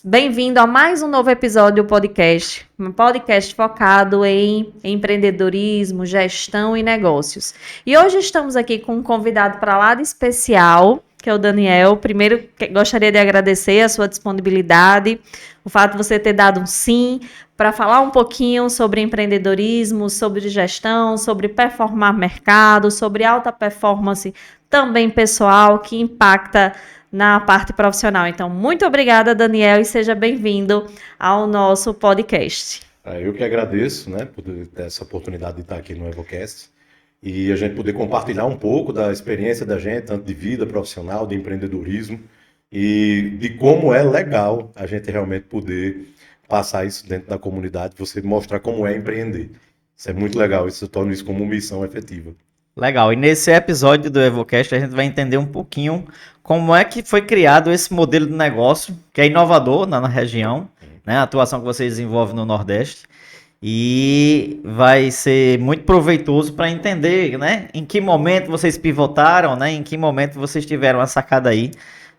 Bem-vindo a mais um novo episódio do podcast, um podcast focado em empreendedorismo, gestão e negócios. E hoje estamos aqui com um convidado para lá de especial, que é o Daniel. Primeiro, gostaria de agradecer a sua disponibilidade, o fato de você ter dado um sim para falar um pouquinho sobre empreendedorismo, sobre gestão, sobre performar mercado, sobre alta performance também pessoal que impacta na parte profissional. Então, muito obrigada, Daniel, e seja bem-vindo ao nosso podcast. Eu que agradeço, né, por ter essa oportunidade de estar aqui no EvoCast e a gente poder compartilhar um pouco da experiência da gente, tanto de vida profissional, de empreendedorismo e de como é legal a gente realmente poder passar isso dentro da comunidade, você mostrar como é empreender. Isso é muito legal, isso torna isso como missão efetiva. Legal, e nesse episódio do EvoCast a gente vai entender um pouquinho como é que foi criado esse modelo de negócio, que é inovador na região, né, a atuação que vocês desenvolvem no Nordeste, e vai ser muito proveitoso para entender, né, em que momento vocês pivotaram, né, em que momento vocês tiveram a sacada aí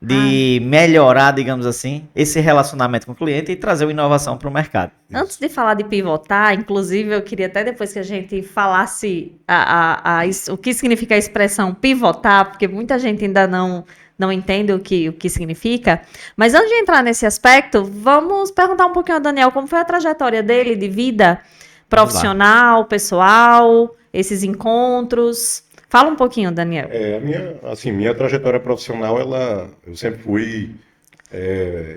de melhorar, digamos assim, esse relacionamento com o cliente e trazer uma inovação para o mercado. Antes de falar de pivotar, inclusive, eu queria até depois que a gente falasse o que significa a expressão pivotar, porque muita gente ainda não entende o que significa. Mas antes de entrar nesse aspecto, vamos perguntar um pouquinho ao Daniel como foi a trajetória dele de vida profissional, pessoal, esses encontros. Fala um pouquinho, Daniel. Minha trajetória profissional, eu sempre fui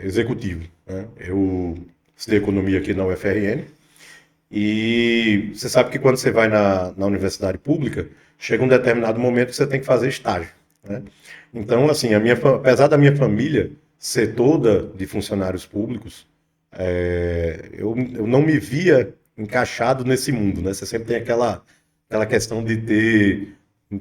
executivo, né? Eu estudei economia aqui na UFRN e você sabe que quando você vai na universidade pública, chega um determinado momento que você tem que fazer estágio, né? Então, assim, apesar da minha família ser toda de funcionários públicos, eu não me via encaixado nesse mundo, né? Você sempre tem aquela questão de ter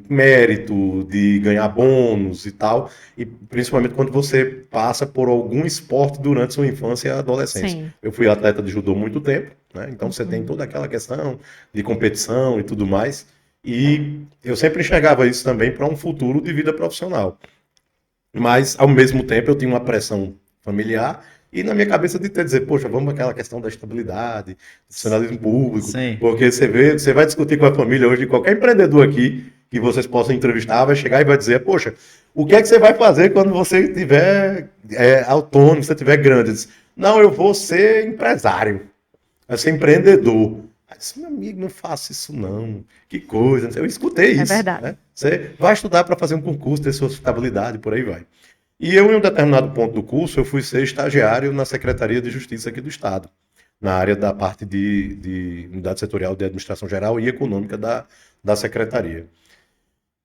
mérito, de ganhar bônus e tal, e principalmente quando você passa por algum esporte durante sua infância e adolescência. Sim. Eu fui atleta de judô há muito tempo, né? Então você tem toda aquela questão de competição e tudo mais, e eu sempre enxergava isso também para um futuro de vida profissional. Mas, ao mesmo tempo, eu tinha uma pressão familiar e na minha cabeça de dizer, poxa, vamos aquela questão da estabilidade, do funcionalismo público, Sim. porque você vai discutir com a família hoje, qualquer empreendedor aqui que vocês possam entrevistar vai chegar e vai dizer, poxa, o que é que você vai fazer quando você estiver autônomo, você estiver grande? Eu disse, não, eu vou ser empresário, eu vou ser empreendedor. Eu disse, meu amigo, não faça isso não, que coisa. Eu escutei isso. É verdade. Né? Você vai estudar para fazer um concurso, ter sua estabilidade, por aí vai. E eu, em um determinado ponto do curso, eu fui ser estagiário na Secretaria de Justiça aqui do Estado, na área da parte de unidade setorial de administração geral e econômica da Secretaria.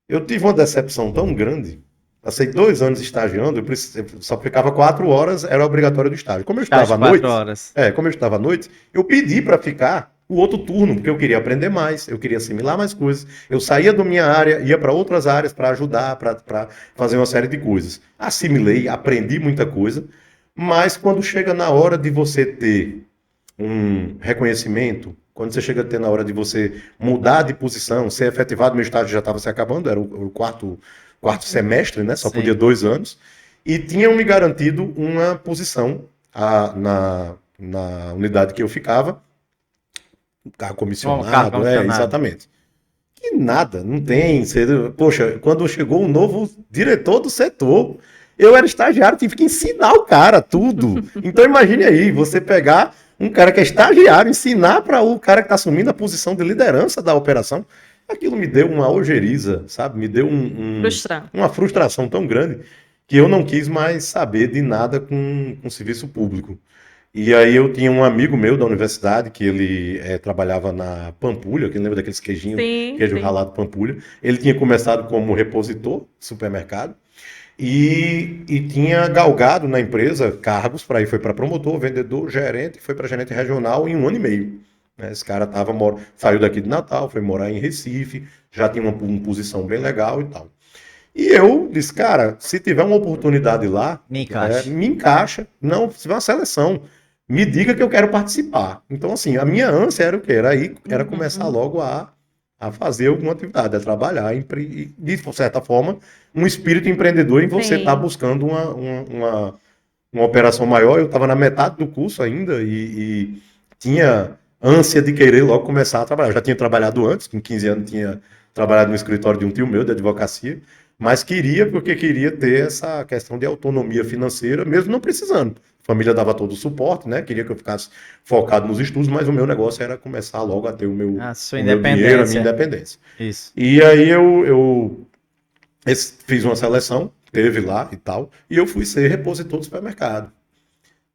Eu tive uma decepção tão grande, passei 2 anos estagiando, eu só ficava 4 horas, era obrigatório do estágio. Como eu estava à noite, eu pedi para ficar o outro turno, porque eu queria aprender mais, eu queria assimilar mais coisas. Eu saía da minha área, ia para outras áreas para ajudar, para fazer uma série de coisas. Assimilei, aprendi muita coisa, mas quando chega na hora de você ter um reconhecimento, quando você chega a ter na hora de você mudar de posição, ser efetivado, meu estágio já estava se acabando, era o quarto semestre, né? Só Sim. podia 2 anos, e tinham me garantido uma posição na unidade que eu ficava, cargo comissionado, exatamente. E nada, não tem. Poxa, quando chegou um novo diretor do setor, eu era estagiário, tive que ensinar o cara tudo. Então imagine aí, você pegar um cara que é estagiário, ensinar para o cara que está assumindo a posição de liderança da operação. Aquilo me deu uma ojeriza, sabe? Me deu uma frustração tão grande que eu não quis mais saber de nada com serviço público. E aí eu tinha um amigo meu da universidade, que ele trabalhava na Pampulha, que lembra daqueles queijinhos, queijo ralado Pampulha. Ele tinha começado como repositor de supermercado e tinha galgado na empresa cargos, para aí foi para promotor, vendedor, gerente, foi para gerente regional em 1 ano e meio. Né? Esse cara saiu daqui de Natal, foi morar em Recife, já tinha uma posição bem legal e tal. E eu disse, cara, se tiver uma oportunidade lá, me encaixa. Não, se tiver uma seleção, me diga que eu quero participar. Então, assim, a minha ânsia era o quê? Era começar logo a fazer alguma atividade, a trabalhar, e, de certa forma, um espírito empreendedor em você estar buscando uma operação maior, eu estava na metade do curso ainda e tinha ânsia de querer logo começar a trabalhar. Eu já tinha trabalhado antes, com 15 anos tinha trabalhado no escritório de um tio meu, de advocacia, mas porque queria ter essa questão de autonomia financeira, mesmo não precisando. A família dava todo o suporte, né? Queria que eu ficasse focado nos estudos, mas o meu negócio era começar logo a ter o meu dinheiro, a minha independência. Isso. E aí eu fiz uma seleção, teve lá e tal, e eu fui ser repositor do supermercado.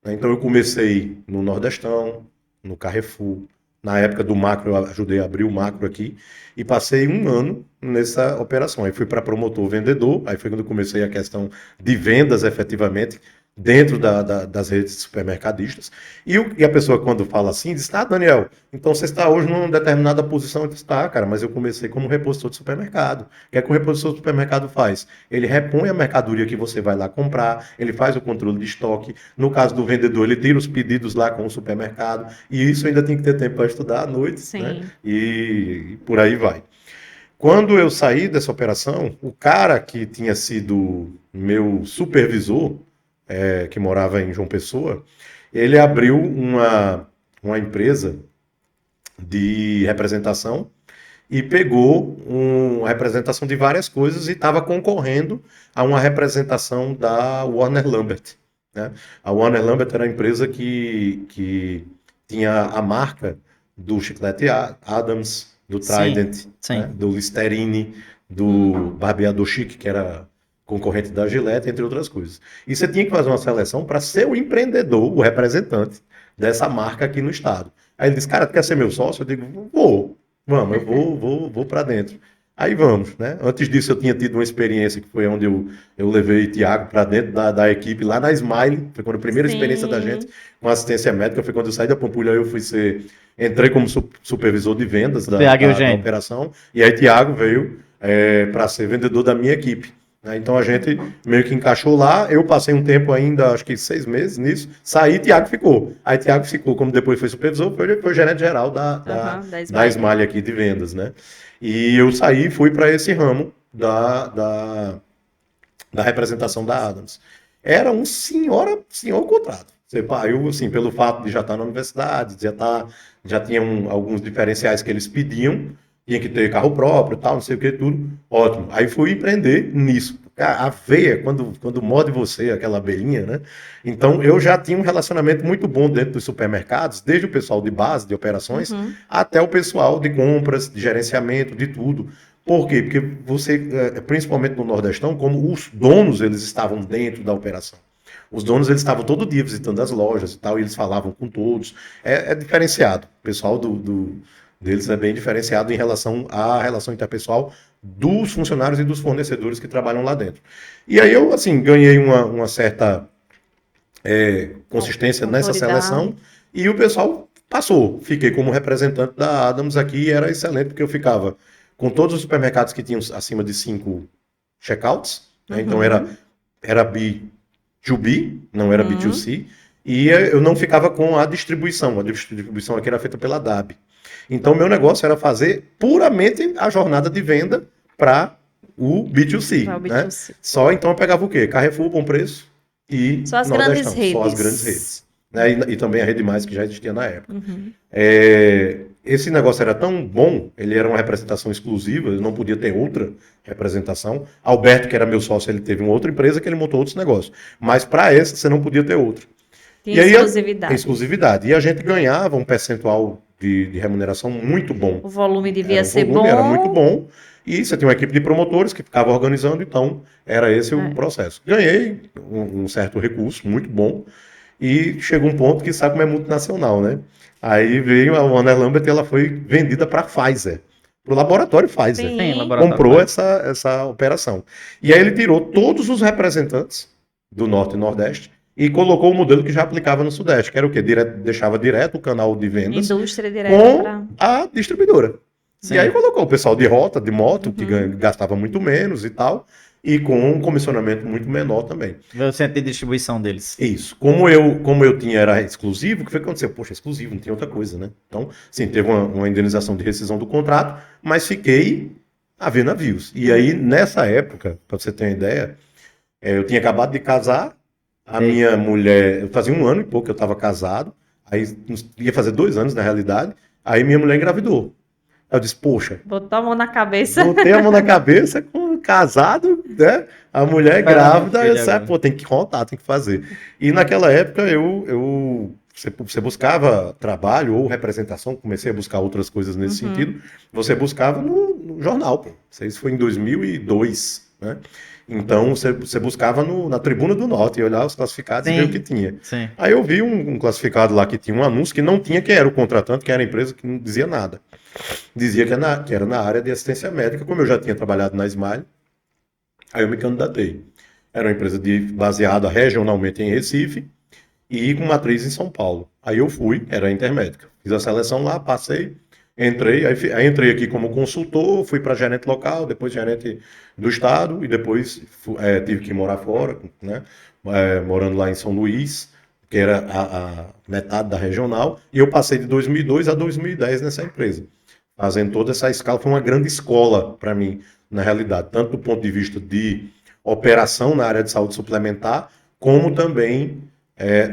Então eu comecei no Nordestão, no Carrefour. Na época do macro, eu ajudei a abrir o macro aqui e passei um ano nessa operação. Aí fui para promotor vendedor, aí foi quando eu comecei a questão de vendas efetivamente dentro das redes supermercadistas. E a pessoa, quando fala assim, diz: Ah, Daniel, então você está hoje numa determinada posição. Eu disse: Tá, cara, mas eu comecei como repositor de supermercado. O que é que o repositor de supermercado faz? Ele repõe a mercadoria que você vai lá comprar, ele faz o controle de estoque. No caso do vendedor, ele tira os pedidos lá com o supermercado. E isso ainda tem que ter tempo para estudar à noite, né? E por aí vai. Quando eu saí dessa operação, o cara que tinha sido meu supervisor, que morava em João Pessoa, ele abriu uma empresa de representação e pegou uma representação de várias coisas e estava concorrendo a uma representação da Warner Lambert, né? A Warner Lambert era a empresa que tinha a marca do chiclete Adams, do Trident, né? Do Listerine, do barbeador chique, que era concorrente da Gillette, entre outras coisas. E você tinha que fazer uma seleção para ser o empreendedor, o representante dessa marca aqui no estado. Aí ele disse: Cara, tu quer ser meu sócio? Eu digo: Vamos, eu vou para dentro. Aí vamos, né? Antes disso eu tinha tido uma experiência que foi onde eu levei Tiago para dentro da equipe lá na Smile. Foi quando a primeira experiência da gente com assistência médica, foi quando eu saí da Pampulha, entrei como supervisor de vendas da operação, e aí Tiago veio para ser vendedor da minha equipe. Então a gente meio que encaixou lá, eu passei um tempo ainda, acho que 6 meses nisso, saí, Tiago ficou. Aí Tiago ficou, como depois foi supervisor, foi gerente geral da Smile aqui de vendas, né? E eu saí e fui para esse ramo da representação da Adams. Era um senhor contrato. Eu, assim, pelo fato de já estar na universidade, já tinha alguns diferenciais que eles pediam, tinha que ter carro próprio, tal, não sei o que, tudo. Ótimo. Aí fui empreender nisso. A veia, quando morde você, aquela abelhinha, né? Então, eu já tinha um relacionamento muito bom dentro dos supermercados, desde o pessoal de base, de operações, até o pessoal de compras, de gerenciamento, de tudo. Por quê? Porque você, principalmente no Nordestão, como os donos, eles estavam dentro da operação. Os donos, eles estavam todo dia visitando as lojas e tal, e eles falavam com todos. É diferenciado. O pessoal deles é bem diferenciado em relação à relação interpessoal dos funcionários e dos fornecedores que trabalham lá dentro. E aí eu, assim, ganhei uma certa consistência nessa seleção e o pessoal passou. Fiquei como representante da Adams aqui e era excelente, porque eu ficava com todos os supermercados que tinham acima de 5 checkouts, né? Então era B2B, não era B2C, e eu não ficava com a distribuição. A distribuição aqui era feita pela DAB. Então, o meu negócio era fazer puramente a jornada de venda para o B2C. Né? Só então eu pegava o quê? Carrefour, Bom Preço e só as grandes redes. Só as grandes redes. Né? E também a Rede Mais, que já existia na época. Esse negócio era tão bom, ele era uma representação exclusiva, eu não podia ter outra representação. Alberto, que era meu sócio, ele teve uma outra empresa que ele montou outros negócios. Mas para essa, você não podia ter outra. Tem exclusividade. Tem exclusividade. E a gente ganhava um percentual de remuneração muito bom. O volume devia ser bom. Era muito bom. E você tinha uma equipe de promotores que ficava organizando, então era esse o processo. Ganhei um certo recurso, muito bom, e chegou um ponto que sabe como é multinacional, né? Aí veio a Warner Lambert e ela foi vendida para a Pfizer, para o laboratório Pfizer. Sim. Comprou essa operação. E aí ele tirou todos os representantes do Norte e Nordeste e colocou o modelo que já aplicava no Sudeste, que era o quê? Deixava direto o canal de vendas indústria direta com a distribuidora. Sim. E aí colocou o pessoal de rota, de moto, que gastava muito menos e tal, e com um comissionamento muito menor também. O centro de distribuição deles. Isso. Como eu tinha, era exclusivo, o que foi que aconteceu? Poxa, exclusivo, não tinha outra coisa, né? Então, sim, teve uma indenização de rescisão do contrato, mas fiquei a ver navios. E aí, nessa época, para você ter uma ideia, eu tinha acabado de casar, A minha mulher, eu fazia 1 ano e pouco que eu estava casado, aí ia fazer 2 anos na realidade, aí minha mulher engravidou. Eu disse, poxa, Botou a mão na cabeça. botei a mão na cabeça, com casado, né? A mulher grávida, eu disse, pô, tem que contar, tem que fazer. E naquela época você buscava trabalho ou representação, comecei a buscar outras coisas nesse sentido, você buscava no jornal, pô. Isso foi em 2002, né? Então você buscava na Tribuna do Norte e olhava os classificados e ver o que tinha. Sim. Aí eu vi um classificado lá que tinha um anúncio que não tinha quem era o contratante, que era a empresa que não dizia nada. Dizia que era na área de assistência médica, como eu já tinha trabalhado na Smile, aí eu me candidatei. Era uma empresa baseada regionalmente em Recife e com matriz em São Paulo. Aí eu fui, era intermédica. Fiz a seleção lá, passei, entrei, aí entrei aqui como consultor, fui para gerente local, depois gerente do estado e depois tive que morar fora, né? Morando lá em São Luís, que era a metade da regional, e eu passei de 2002 a 2010 nessa empresa. Fazendo toda essa escala, foi uma grande escola para mim, na realidade, tanto do ponto de vista de operação na área de saúde suplementar, como também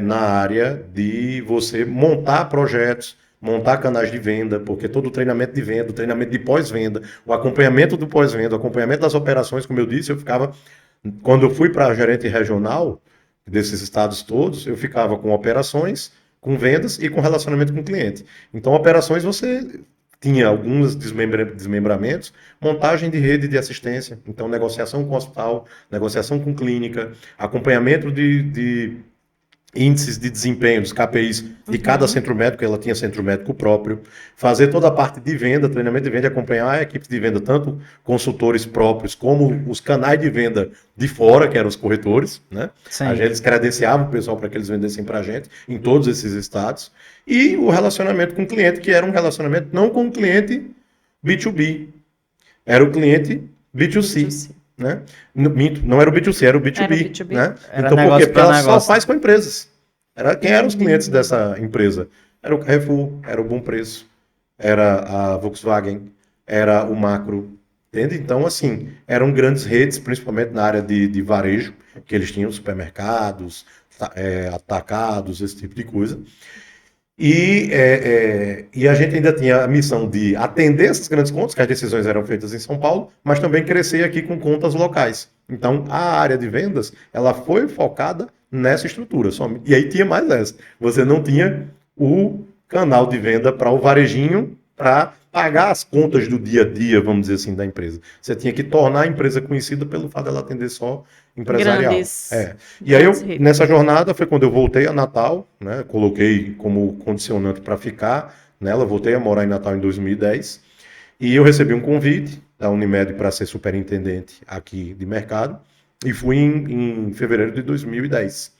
na área de você montar projetos, montar canais de venda, porque todo o treinamento de venda, o treinamento de pós-venda, o acompanhamento do pós-venda, o acompanhamento das operações, como eu disse, eu ficava, quando eu fui para gerente regional desses estados todos, eu ficava com operações, com vendas e com relacionamento com o cliente. Então, operações você tinha alguns desmembramentos, montagem de rede de assistência, então negociação com o hospital, negociação com clínica, acompanhamento de índices de desempenho dos KPIs de cada centro médico, ela tinha centro médico próprio, fazer toda a parte de venda, treinamento de venda, acompanhar a equipe de venda, tanto consultores próprios como os canais de venda de fora, que eram os corretores, né? Sim. A gente credenciava o pessoal para que eles vendessem para a gente em todos esses estados, e o relacionamento com o cliente, que era um relacionamento não com o cliente B2B, era o cliente B2C. Né? Não era o B2C, era o B2B. Era o B2B. Né? Então, por quê? Porque ela só faz com empresas. Quem eram os clientes dessa empresa? Era o Carrefour, era o Bom Preço, era a Volkswagen, era o Macro. Entende? Então, assim, eram grandes redes, principalmente na área de varejo, que eles tinham supermercados, atacados, esse tipo de coisa. E a gente ainda tinha a missão de atender essas grandes contas, que as decisões eram feitas em São Paulo, mas também crescer aqui com contas locais. Então, a área de vendas, ela foi focada nessa estrutura. E aí tinha mais essa. Você não tinha o canal de venda para o varejinho para pagar as contas do dia a dia, vamos dizer assim, da empresa. Você tinha que tornar a empresa conhecida pelo fato dela atender só empresarial. E aí, nessa jornada, foi quando eu voltei a Natal, né? Coloquei como condicionante para ficar nela, voltei a morar em Natal em 2010, e eu recebi um convite da Unimed para ser superintendente aqui de mercado, e fui em fevereiro de 2010.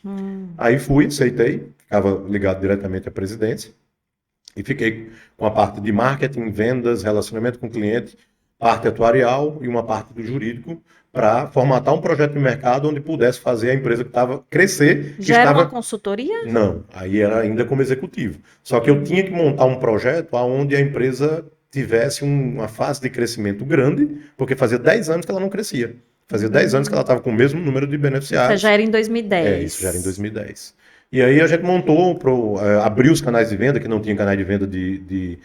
Aí fui, aceitei, ficava ligado diretamente à presidência, e fiquei com a parte de marketing, vendas, relacionamento com o cliente, parte atuarial e uma parte do jurídico, para formatar um projeto de mercado onde pudesse fazer a empresa que estava crescer. Já era uma consultoria? Não, aí era ainda como executivo. Só que eu tinha que montar um projeto onde a empresa tivesse uma fase de crescimento grande, porque fazia 10 anos que ela não crescia. Fazia 10 anos que ela estava com o mesmo número de beneficiários. Isso já era em 2010. Isso já era em 2010. E aí a gente montou, abriu os canais de venda, que não tinha canais de venda de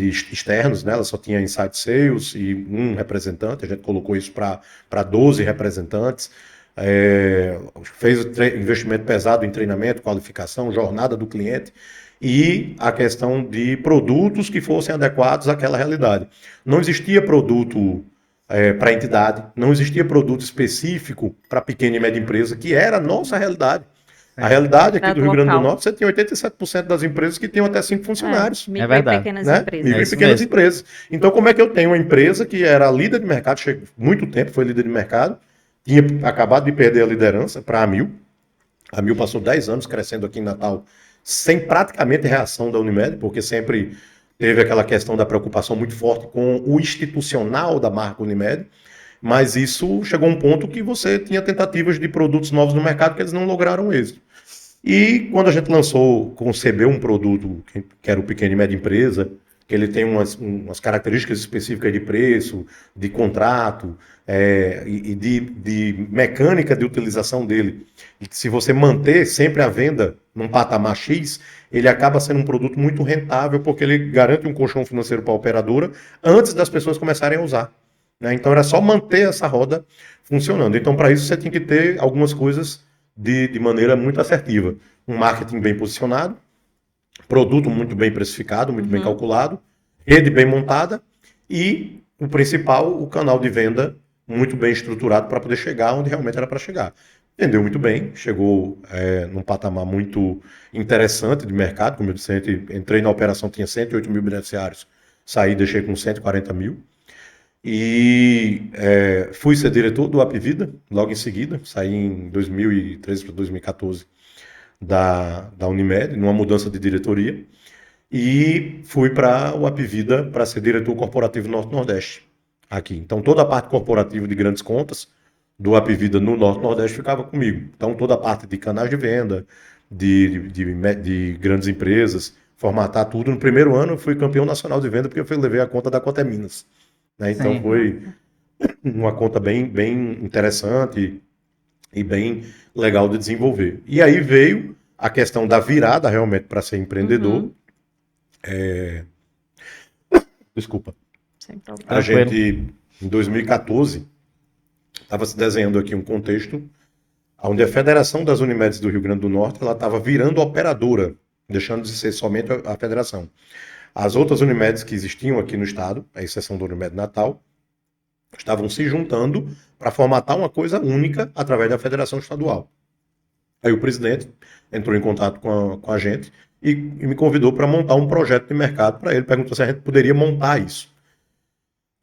externos, né? Ela só tinha Inside Sales e um representante, a gente colocou isso para 12 representantes, fez investimento pesado em treinamento, qualificação, jornada do cliente e a questão de produtos que fossem adequados àquela realidade. Não existia produto para entidade, não existia produto específico para pequena e média empresa, que era a nossa realidade. A realidade aqui do Rio Grande do Norte, você tem 87% das empresas que têm até 5 funcionários. Micro e pequenas empresas. Micro e pequenas empresas. Então, como é que eu tenho uma empresa que era líder de mercado, muito tempo foi líder de mercado, tinha acabado de perder a liderança para a Amil. A Amil passou 10 anos crescendo aqui em Natal, sem praticamente reação da Unimed, porque sempre teve aquela questão da preocupação muito forte com o institucional da marca Unimed. Mas isso chegou a um ponto que você tinha tentativas de produtos novos no mercado que eles não lograram êxito. E quando a gente concebeu um produto que era o pequeno e média empresa, que ele tem umas características específicas de preço, de contrato e de mecânica de utilização dele. E que se você manter sempre a venda num patamar X, ele acaba sendo um produto muito rentável, porque ele garante um colchão financeiro para a operadora antes das pessoas começarem a usar. Né? Então era só manter essa roda funcionando. Então para isso você tem que ter algumas coisas de maneira muito assertiva. Um marketing bem posicionado, produto muito bem precificado, muito bem calculado, rede bem montada e, o principal, o canal de venda muito bem estruturado para poder chegar onde realmente era para chegar. Vendeu muito bem, chegou num patamar muito interessante de mercado, como eu disse, entrei na operação, tinha 108 mil beneficiários, saí, deixei com 140 mil. E fui ser diretor do Apvida, logo em seguida, saí em 2013 para 2014 da Unimed, numa mudança de diretoria, e fui para o Apvida para ser diretor corporativo Norte-Nordeste, aqui. Então toda a parte corporativa de grandes contas do Apvida no Norte-Nordeste ficava comigo. Então toda a parte de canais de venda, de grandes empresas, formatar tudo. No primeiro ano eu fui campeão nacional de venda, porque eu levei a conta da Conta Minas. Né? Então foi uma conta bem interessante e bem legal de desenvolver. E aí veio a questão da virada realmente para ser empreendedor. Desculpa. A gente, em 2014, estava se desenhando aqui um contexto onde a Federação das Unimedes do Rio Grande do Norte ela estava virando operadora, deixando de ser somente a federação. As outras Unimedes que existiam aqui no estado, a exceção da Unimed Natal, estavam se juntando para formatar uma coisa única através da federação estadual. Aí o presidente entrou em contato com a gente e me convidou para montar um projeto de mercado para ele, perguntou se a gente poderia montar isso.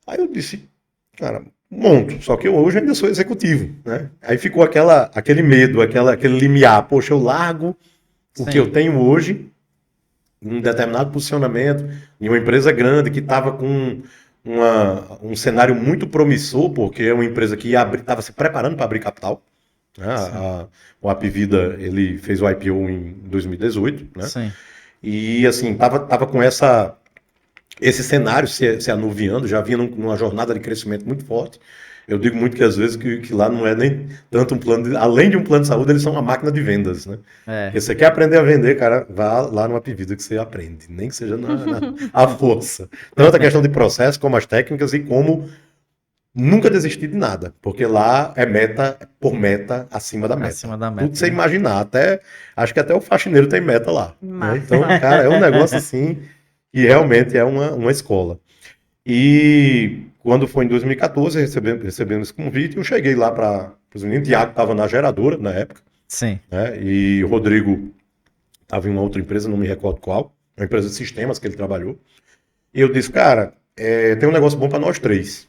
Aí eu disse, cara, monto, só que eu hoje ainda sou executivo, né? Aí ficou aquele medo, aquele limiar, poxa, eu largo o que eu tenho hoje, em um determinado posicionamento, em uma empresa grande que estava com um cenário muito promissor, porque é uma empresa que estava se preparando para abrir capital. Né? O Apvida, ele fez o IPO em 2018, né? Sim. E assim, tava com esse cenário se anuviando, já vinha numa jornada de crescimento muito forte. Eu digo muito que às vezes que lá não é nem tanto um plano, além de um plano de saúde, eles são uma máquina de vendas, né? Porque você quer aprender a vender, cara, vá lá no Apvida que você aprende, nem que seja à força. Tanto a questão de processo, como as técnicas e como nunca desistir de nada, porque lá é meta por meta acima da meta. Tudo que você imaginar, acho que até o faxineiro tem meta lá. Né? Então, cara, é um negócio assim que realmente é uma escola. E quando foi em 2014, recebemos esse convite, eu cheguei lá para os meninos. Tiago estava na geradora na época. Sim. Né? E o Rodrigo estava em uma outra empresa, não me recordo qual, uma empresa de sistemas que ele trabalhou. E eu disse, cara, tem um negócio bom para nós três.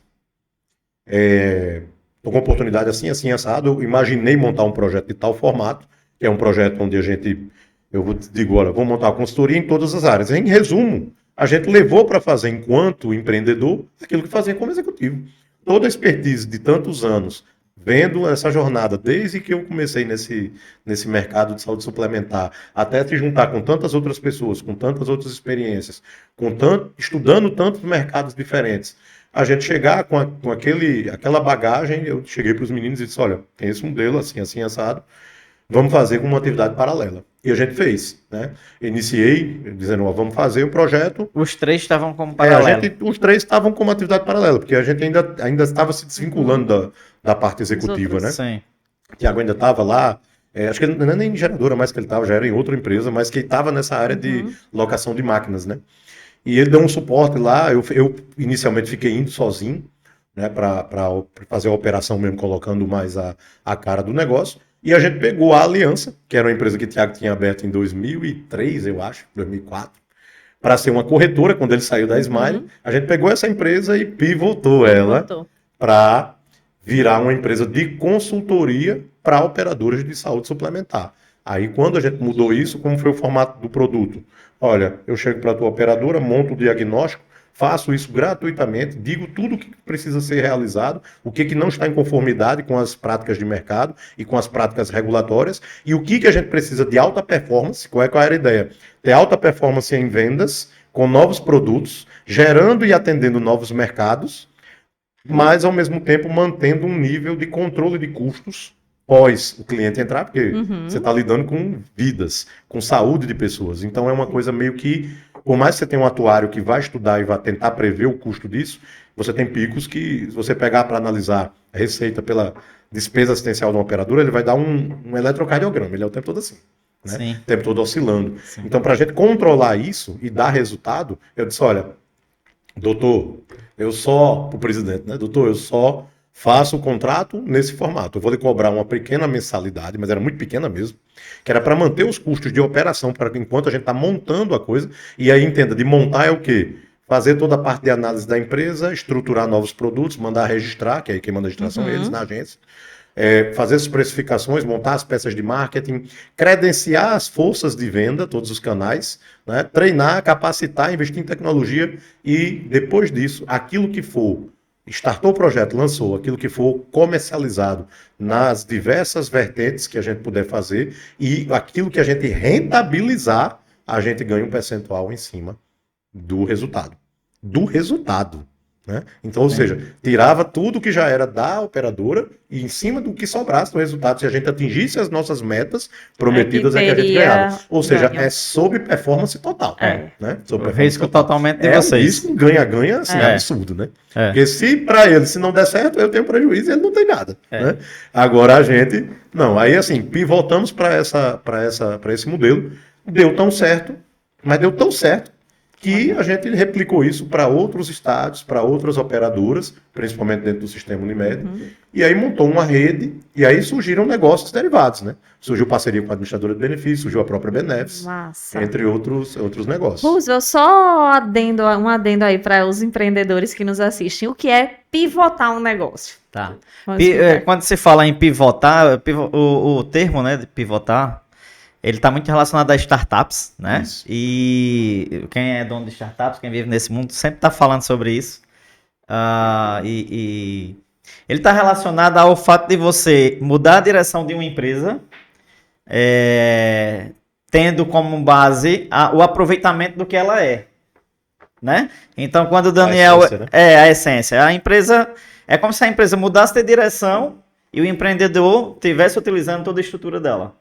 Estou com uma oportunidade assim, assado. Eu imaginei montar um projeto de tal formato, que é um projeto onde eu digo, olha, vou montar uma consultoria em todas as áreas. Em resumo, a gente levou para fazer, enquanto empreendedor, aquilo que fazia como executivo. Toda a expertise de tantos anos, vendo essa jornada, desde que eu comecei nesse mercado de saúde suplementar, até se juntar com tantas outras pessoas, com tantas outras experiências, estudando tantos mercados diferentes, a gente chegar com aquela bagagem, eu cheguei para os meninos e disse, olha, tem esse modelo, assim, assado, vamos fazer com uma atividade paralela. E a gente fez, né? Iniciei dizendo, vamos fazer um projeto. Os três estavam como paralelo. Os três estavam como atividade paralela, porque a gente ainda estava se desvinculando da parte executiva, né? Sim. O Tiago ainda estava lá, acho que não é nem em geradora mais que ele estava, já era em outra empresa, mas que estava nessa área de locação de máquinas, né? E ele deu um suporte lá, eu inicialmente fiquei indo sozinho, né, para fazer a operação mesmo, colocando mais a cara do negócio. E a gente pegou a Aliança, que era uma empresa que o Tiago tinha aberto em 2003, eu acho, 2004, para ser uma corretora quando ele saiu da Smile. A gente pegou essa empresa e pivotou ela para virar uma empresa de consultoria para operadores de saúde suplementar. Aí, quando a gente mudou isso, como foi o formato do produto? Olha, eu chego para a tua operadora, monto o diagnóstico, faço isso gratuitamente, digo tudo o que precisa ser realizado, o que não está em conformidade com as práticas de mercado e com as práticas regulatórias, e o que a gente precisa de alta performance. Qual era a ideia? Ter alta performance em vendas, com novos produtos, gerando e atendendo novos mercados, mas ao mesmo tempo mantendo um nível de controle de custos pós o cliente entrar, porque você está lidando com vidas, com saúde de pessoas. Então é uma coisa meio que, por mais que você tenha um atuário que vai estudar e vai tentar prever o custo disso, você tem picos que, se você pegar para analisar a receita pela despesa assistencial de uma operadora, ele vai dar um eletrocardiograma, ele é o tempo todo assim. Né? O tempo todo oscilando. Sim. Então, para a gente controlar isso e dar resultado, eu disse, olha, doutor, o presidente, né? Doutor, eu só faço o contrato nesse formato. Eu vou lhe cobrar uma pequena mensalidade, mas era muito pequena mesmo, que era para manter os custos de operação, para enquanto a gente está montando a coisa, e aí entenda, de montar é o quê? Fazer toda a parte de análise da empresa, estruturar novos produtos, mandar registrar, que aí quem manda a registração é eles na agência, fazer as precificações, montar as peças de marketing, credenciar as forças de venda, todos os canais, né? Treinar, capacitar, investir em tecnologia e, depois disso, aquilo que for, startou o projeto, lançou, aquilo que for comercializado nas diversas vertentes que a gente puder fazer e aquilo que a gente rentabilizar, a gente ganha um percentual em cima do resultado. Né? Então, ou seja, tirava tudo que já era da operadora e em cima do que sobrasse do resultado, se a gente atingisse as nossas metas prometidas, é que a gente ganhava. Ou seja, é sob performance total. Né? Sob o risco total. Totalmente de vocês. Um risco ganha-ganha assim, absurdo, né? Porque se para ele, se não der certo, eu tenho prejuízo e ele não tem nada. Né? Agora a gente... Não, aí assim, pivotamos para esse modelo, deu tão certo, mas deu tão certo que a gente replicou isso para outros estados, para outras operadoras, principalmente dentro do sistema Unimed, e aí montou uma rede, e aí surgiram negócios derivados, né? Surgiu parceria com a administradora de benefícios, surgiu a própria Benefice, entre outros negócios. Roosevelt, só um adendo aí para os empreendedores que nos assistem. O que é pivotar um negócio? Tá. Quando se fala em pivotar, o termo, né, de pivotar, ele está muito relacionado a startups, né? Isso. E quem é dono de startups, quem vive nesse mundo, sempre está falando sobre isso. Ele está relacionado ao fato de você mudar a direção de uma empresa, tendo como base o aproveitamento do que ela é, né? Então, quando o Daniel... a essência. A empresa... É como se a empresa mudasse de direção e o empreendedor estivesse utilizando toda a estrutura dela.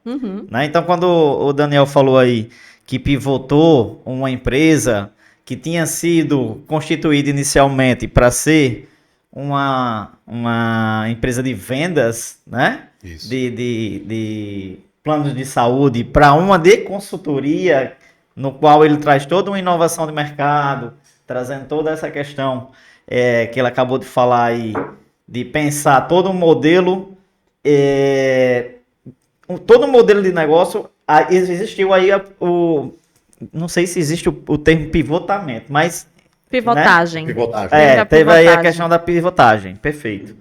Né? Então, quando o Daniel falou aí que pivotou uma empresa que tinha sido constituída inicialmente para ser uma empresa de vendas, né? Isso. De planos de saúde, para uma de consultoria, no qual ele traz toda uma inovação de mercado, trazendo toda essa questão que ele acabou de falar aí, de pensar todo um modelo, de negócio. Existiu aí não sei se existe o termo pivotamento, mas... Pivotagem. Né? Teve aí a questão da pivotagem, perfeito.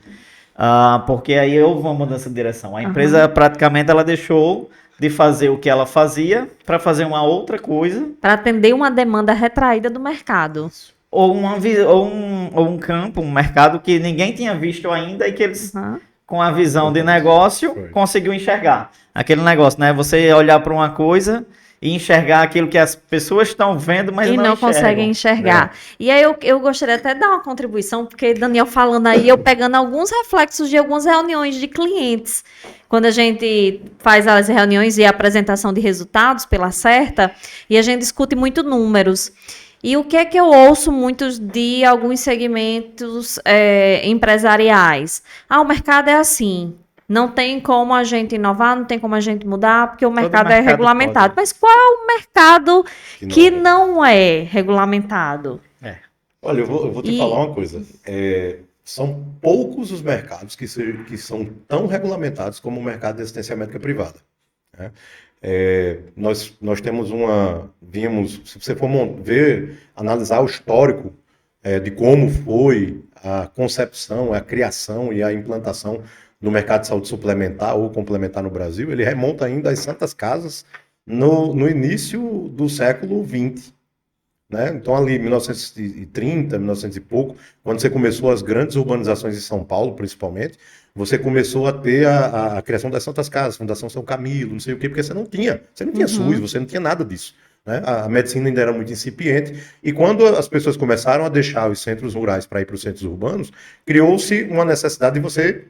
Porque aí houve uma mudança de direção. A empresa praticamente ela deixou de fazer o que ela fazia para fazer uma outra coisa. Para atender uma demanda retraída do mercado. Ou um campo, um mercado que ninguém tinha visto ainda e que eles, com a visão de negócio, conseguiu enxergar. Aquele negócio, né? Você olhar para uma coisa e enxergar aquilo que as pessoas estão vendo, mas não conseguem enxergar. E aí eu gostaria até de dar uma contribuição, porque Daniel falando aí, eu pegando alguns reflexos de algumas reuniões de clientes. Quando a gente faz as reuniões e a apresentação de resultados pela Certa, e a gente discute muito números. E o que é que eu ouço muitos de alguns segmentos empresariais? O mercado é assim, não tem como a gente inovar, não tem como a gente mudar, porque o mercado é regulamentado. Mas qual é o mercado que não é regulamentado? Olha, eu vou te falar uma coisa. São poucos os mercados que são tão regulamentados como o mercado de assistência médica privada. Né? Nós temos se você for analisar o histórico de como foi a concepção, a criação e a implantação do mercado de saúde suplementar ou complementar no Brasil, ele remonta ainda às Santas Casas no início do século XX. Né? Então ali, 1930, 1900 e pouco, quando você começou as grandes urbanizações em São Paulo, principalmente, você começou a ter a criação das Santas Casas, Fundação São Camilo, não sei o quê, porque você não tinha SUS, você não tinha nada disso. né? A medicina ainda era muito incipiente, e quando as pessoas começaram a deixar os centros rurais para ir para os centros urbanos, criou-se uma necessidade de você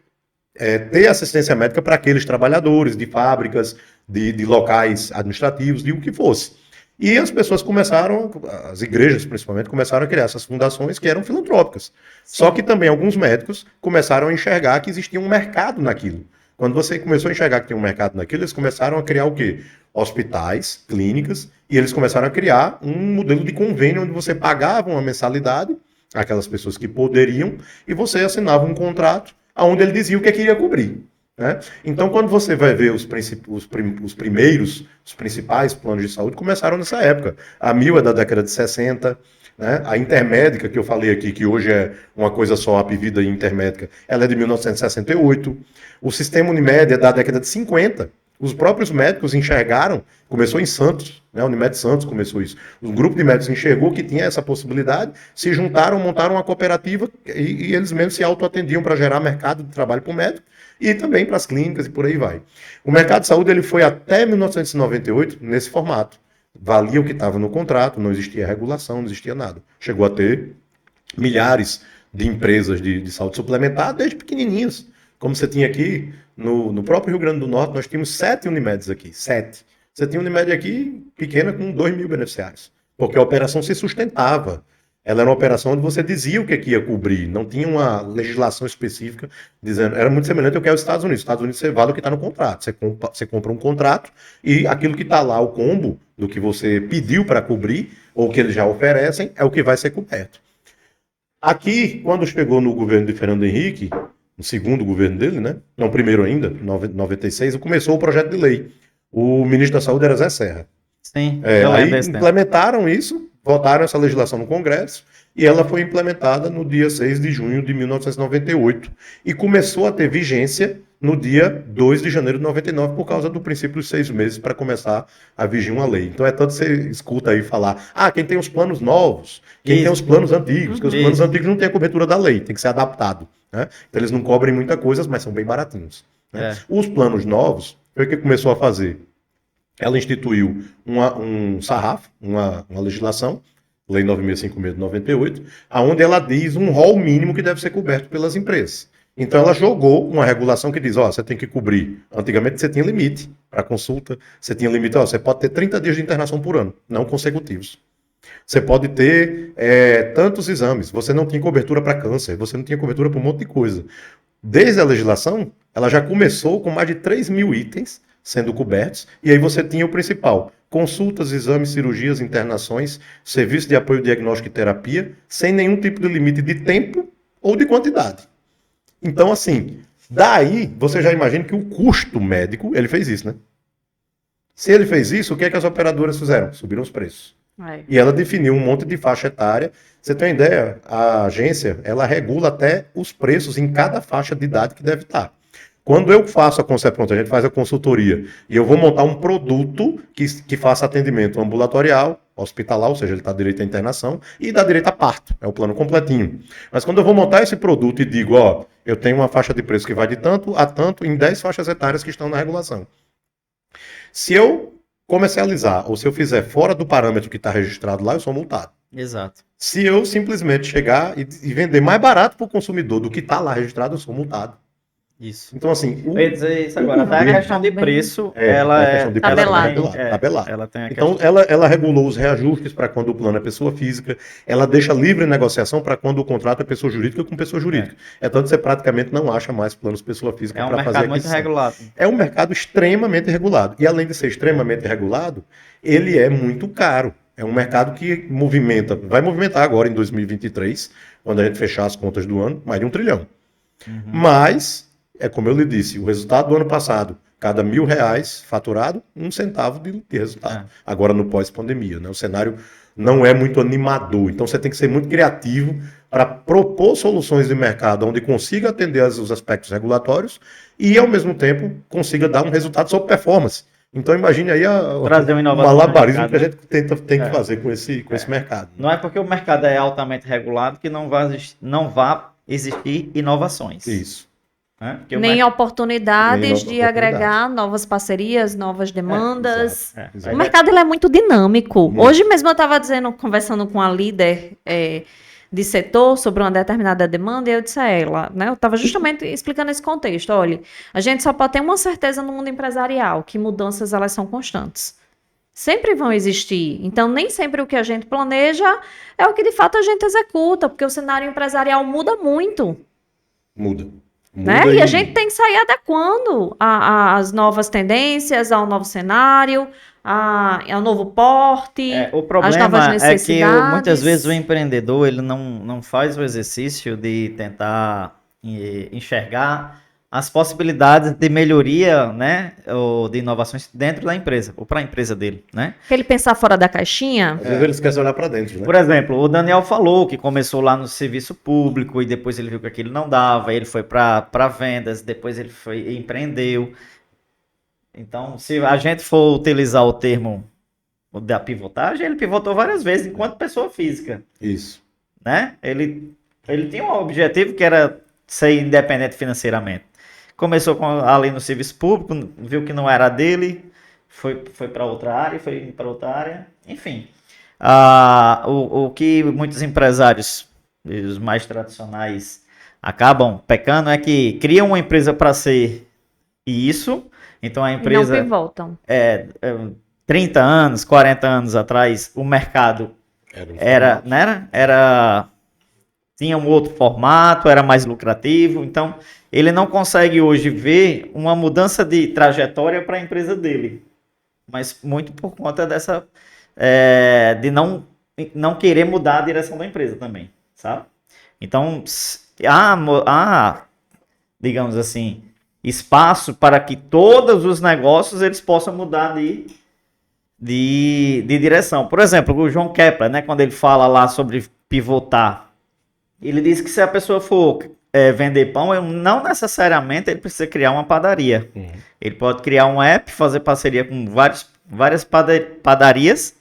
ter assistência médica para aqueles trabalhadores de fábricas, de locais administrativos, de o que fosse. E as pessoas começaram, as igrejas principalmente, começaram a criar essas fundações que eram filantrópicas. Sim. Só que também alguns médicos começaram a enxergar que existia um mercado naquilo. Quando você começou a enxergar que tinha um mercado naquilo, eles começaram a criar o quê? Hospitais, clínicas, e eles começaram a criar um modelo de convênio onde você pagava uma mensalidade, aquelas pessoas que poderiam, e você assinava um contrato onde ele dizia o que queria cobrir. Né? Então, quando você vai ver os principais planos de saúde, começaram nessa época. A Mil é da década de 60, né? A Intermédica, que eu falei aqui, que hoje é uma coisa só, a Apvida e Intermédica, ela é de 1968. O Sistema Unimed é da década de 50. Os próprios médicos enxergaram, começou em Santos, né? A Unimed Santos começou isso. Um grupo de médicos enxergou que tinha essa possibilidade, se juntaram, montaram uma cooperativa e eles mesmos se autoatendiam para gerar mercado de trabalho para o médico e também para as clínicas e por aí vai. O mercado de saúde ele foi até 1998 nesse formato. Valia o que estava no contrato, não existia regulação, não existia nada. Chegou a ter milhares de empresas de saúde suplementar, desde pequenininhas. Como você tinha aqui, no próprio Rio Grande do Norte, nós tínhamos 7 Unimeds aqui, 7. Você tinha Unimed aqui, pequena, com 2 mil beneficiários. Porque a operação se sustentava. Ela era uma operação onde você dizia o que ia cobrir, não tinha uma legislação específica dizendo. Era muito semelhante ao que é os Estados Unidos. Os Estados Unidos você vale o que está no contrato. Você compra um contrato e aquilo que está lá, o combo do que você pediu para cobrir, ou que eles já oferecem, é o que vai ser coberto. Aqui, quando chegou no governo de Fernando Henrique, no segundo governo dele, né? Não, primeiro ainda, 96, começou o projeto de lei. O ministro da Saúde era Zé Serra. Sim, aí implementaram isso, votaram essa legislação no Congresso e ela foi implementada no dia 6 de junho de 1998 e começou a ter vigência no dia 2 de janeiro de 99 por causa do princípio dos 6 meses para começar a vigir uma lei. Então é tanto que você escuta aí falar, quem tem os planos novos, quem tem os planos antigos, porque os planos antigos não têm a cobertura da lei, tem que ser adaptado. Né? Então eles não cobrem muita coisa, mas são bem baratinhos. Né? Os planos novos, foi o que começou a fazer. Ela instituiu um sarrafo, uma legislação, Lei 9.656 de 98, onde ela diz um rol mínimo que deve ser coberto pelas empresas. Então ela jogou uma regulação que diz, você tem que cobrir. Antigamente você tinha limite para consulta, você tinha limite, você pode ter 30 dias de internação por ano, não consecutivos. Você pode ter tantos exames, você não tinha cobertura para câncer, você não tinha cobertura para um monte de coisa. Desde a legislação, ela já começou com mais de 3 mil itens sendo cobertos, e aí você tinha o principal, consultas, exames, cirurgias, internações, serviço de apoio diagnóstico e terapia, sem nenhum tipo de limite de tempo ou de quantidade. Então, assim, daí você já imagina que o custo médico, ele fez isso, né? Se ele fez isso, o que é que as operadoras fizeram? Subiram os preços. E ela definiu um monte de faixa etária. Você tem uma ideia? A agência, ela regula até os preços em cada faixa de idade que deve estar. Quando eu faço a concepção, a gente faz a consultoria, e eu vou montar um produto que faça atendimento ambulatorial, hospitalar, ou seja, ele está direito à internação, e dá direito a parto, é o plano completinho. Mas quando eu vou montar esse produto e digo, eu tenho uma faixa de preço que vai de tanto a tanto em 10 faixas etárias que estão na regulação. Se eu comercializar, ou se eu fizer fora do parâmetro que está registrado lá, eu sou multado. Exato. Se eu simplesmente chegar e vender mais barato para o consumidor do que está lá registrado, eu sou multado. Isso. Então, assim... Eu ia dizer isso agora. Até a questão de preço, ela é tabelado. Ela tem então, ela regulou os reajustes para quando o plano é pessoa física, ela deixa livre negociação para quando o contrato é pessoa jurídica com pessoa jurídica. Tanto que você praticamente não acha mais planos pessoa física para fazer aquisição. É um mercado muito regulado. É um mercado extremamente regulado. E além de ser extremamente regulado, ele é muito caro. É um mercado que vai movimentar agora em 2023, quando a gente fechar as contas do ano, mais de 1 trilhão. Uhum. Mas... como eu lhe disse, o resultado do ano passado, cada R$1.000 faturado, 1 centavo de resultado. Agora no pós-pandemia, né? O cenário não é muito animador, então você tem que ser muito criativo para propor soluções de mercado onde consiga atender os aspectos regulatórios e, ao mesmo tempo, consiga dar um resultado sobre performance. Então imagine aí trazer uma inovação malabarismo que a gente tem que fazer com esse mercado. Não é porque o mercado é altamente regulado que não vai existir inovações. Isso. Né? Nem oportunidades de agregar novas parcerias, novas demandas. O mercado ele é muito dinâmico. Hoje mesmo eu estava conversando com a líder de setor sobre uma determinada demanda, e eu disse a ela, né? Eu estava justamente explicando esse contexto. Olha, a gente só pode ter uma certeza no mundo empresarial, que mudanças elas são constantes. Sempre vão existir. Então, nem sempre o que a gente planeja é o que de fato a gente executa, porque o cenário empresarial muda muito. Muda. Né? E a gente tem que sair adequando às novas tendências, ao novo cenário, ao novo porte, o problema às novas necessidades. É que muitas vezes o empreendedor ele não faz o exercício de tentar enxergar as possibilidades de melhoria, né, ou de inovações dentro da empresa, ou para a empresa dele, né? Ele pensar fora da caixinha. Às vezes ele esquece olhar para dentro, né? Por exemplo, o Daniel falou que começou lá no serviço público e depois ele viu que aquilo não dava, ele foi para vendas, depois ele foi empreendeu. Então, se a gente for utilizar o termo da pivotagem, ele pivotou várias vezes enquanto pessoa física. Isso. Né? Ele tinha um objetivo que era ser independente financeiramente. Começou ali no serviço público, viu que não era dele, foi para outra área, enfim. O que muitos empresários, os mais tradicionais, acabam pecando é que criam uma empresa para ser isso, então a empresa... Não pivotam. 30 anos, 40 anos atrás, o mercado tinha um outro formato, era mais lucrativo, então ele não consegue hoje ver uma mudança de trajetória para a empresa dele, mas muito por conta dessa de não querer mudar a direção da empresa também, sabe? Então há, digamos assim, espaço para que todos os negócios eles possam mudar de direção. Por exemplo, o João Kepler, né, quando ele fala lá sobre pivotar, ele diz que se a pessoa for vender pão, não necessariamente ele precisa criar uma padaria. Ele pode criar um app, fazer parceria com várias padarias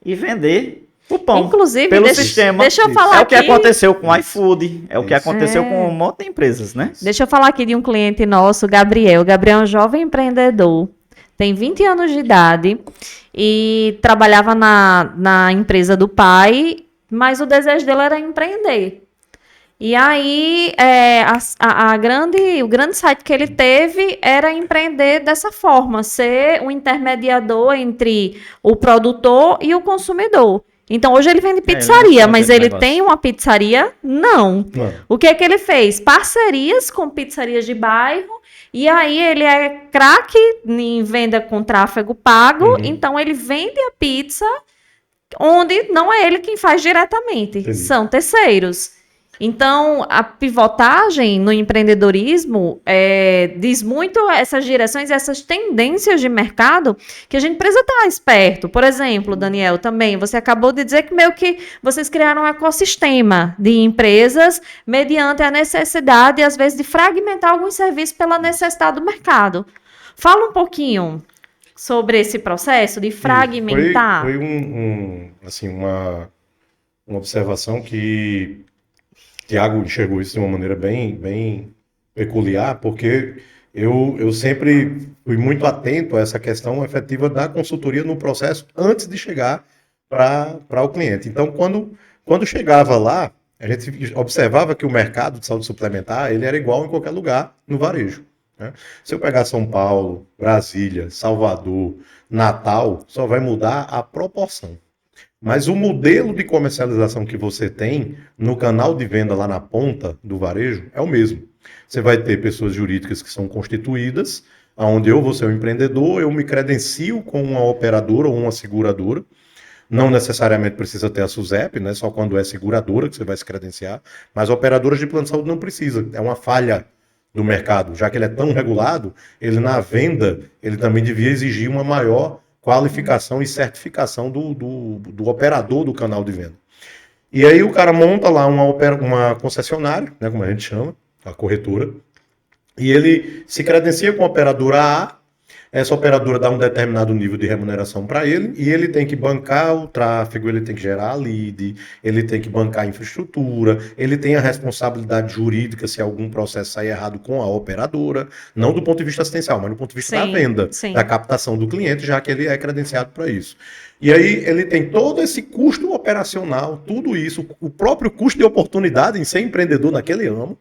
e vender o pão. Inclusive, pelo sistema. Deixa eu falar aqui. É o que aconteceu com o iFood, é o que aconteceu com um monte de empresas, né? Deixa eu falar aqui de um cliente nosso, Gabriel. Gabriel é um jovem empreendedor, tem 20 anos de idade e trabalhava na empresa do pai, mas o desejo dele era empreender. E aí, o grande site que ele teve era empreender dessa forma, ser um intermediador entre o produtor e o consumidor. Então, hoje ele vende pizzaria, mas ele tem uma pizzaria? Não. O que é que ele fez? Parcerias com pizzarias de bairro, e aí ele é craque em venda com tráfego pago, então ele vende a pizza onde não é ele quem faz diretamente, são terceiros. Então, a pivotagem no empreendedorismo diz muito essas direções, essas tendências de mercado que a gente precisa estar esperto. Por exemplo, Daniel, também, você acabou de dizer que meio que vocês criaram um ecossistema de empresas mediante a necessidade, às vezes, de fragmentar alguns serviços pela necessidade do mercado. Fala um pouquinho sobre esse processo de fragmentar. Foi uma observação que Tiago enxergou isso de uma maneira bem peculiar, porque eu sempre fui muito atento a essa questão efetiva da consultoria no processo antes de chegar para o cliente. Então, quando chegava lá, a gente observava que o mercado de saúde suplementar ele era igual em qualquer lugar no varejo. Né? Se eu pegar São Paulo, Brasília, Salvador, Natal, só vai mudar a proporção. Mas o modelo de comercialização que você tem no canal de venda lá na ponta do varejo é o mesmo. Você vai ter pessoas jurídicas que são constituídas, onde eu vou ser um empreendedor, eu me credencio com uma operadora ou uma seguradora. Não necessariamente precisa ter a SUSEP, né? Só quando é seguradora que você vai se credenciar. Mas operadoras de plano de saúde não precisa. É uma falha do mercado. Já que ele é tão regulado, ele na venda, ele também devia exigir uma maior qualificação e certificação do operador do canal de venda. E aí o cara monta lá uma concessionária, né, como a gente chama, a corretora, e ele se credencia com a operadora A, essa operadora dá um determinado nível de remuneração para ele e ele tem que bancar o tráfego, ele tem que gerar a lead, ele tem que bancar a infraestrutura, ele tem a responsabilidade jurídica se algum processo sair errado com a operadora, não do ponto de vista assistencial, mas do ponto de vista da venda, da captação do cliente, já que ele é credenciado para isso. E aí ele tem todo esse custo operacional, tudo isso, o próprio custo de oportunidade em ser empreendedor naquele ramo,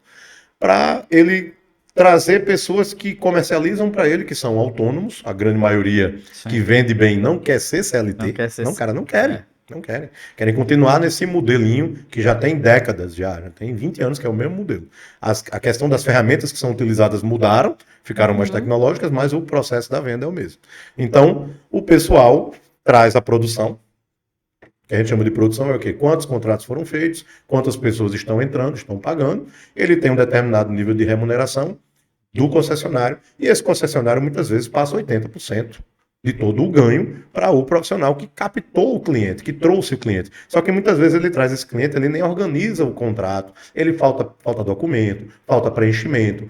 para ele trazer pessoas que comercializam para ele, que são autônomos, a grande maioria que vende bem não quer ser CLT. Não querem. Não querem. Querem continuar nesse modelinho que já tem décadas, já tem 20 anos que é o mesmo modelo. A questão das ferramentas que são utilizadas mudaram, ficaram mais tecnológicas, mas o processo da venda é o mesmo. Então, o pessoal traz a produção, que a gente chama de produção é o quê? Quantos contratos foram feitos, quantas pessoas estão entrando, estão pagando, ele tem um determinado nível de remuneração do concessionário, e esse concessionário muitas vezes passa 80% de todo o ganho para o profissional que captou o cliente, que trouxe o cliente. Só que muitas vezes ele traz esse cliente, ele nem organiza o contrato, ele falta documento, falta preenchimento,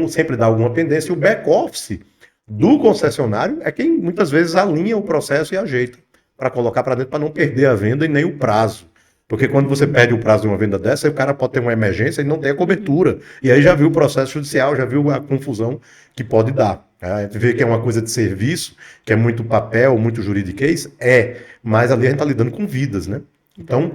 sempre dá alguma pendência, e o back-office do concessionário é quem muitas vezes alinha o processo e ajeita para colocar para dentro, para não perder a venda e nem o prazo. Porque quando você perde o prazo de uma venda dessa, aí o cara pode ter uma emergência e não ter a cobertura. E aí já viu o processo judicial, já viu a confusão que pode dar. A gente vê que é uma coisa de serviço, que é muito papel, muito juridiquês, mas ali a gente está lidando com vidas, né? Então,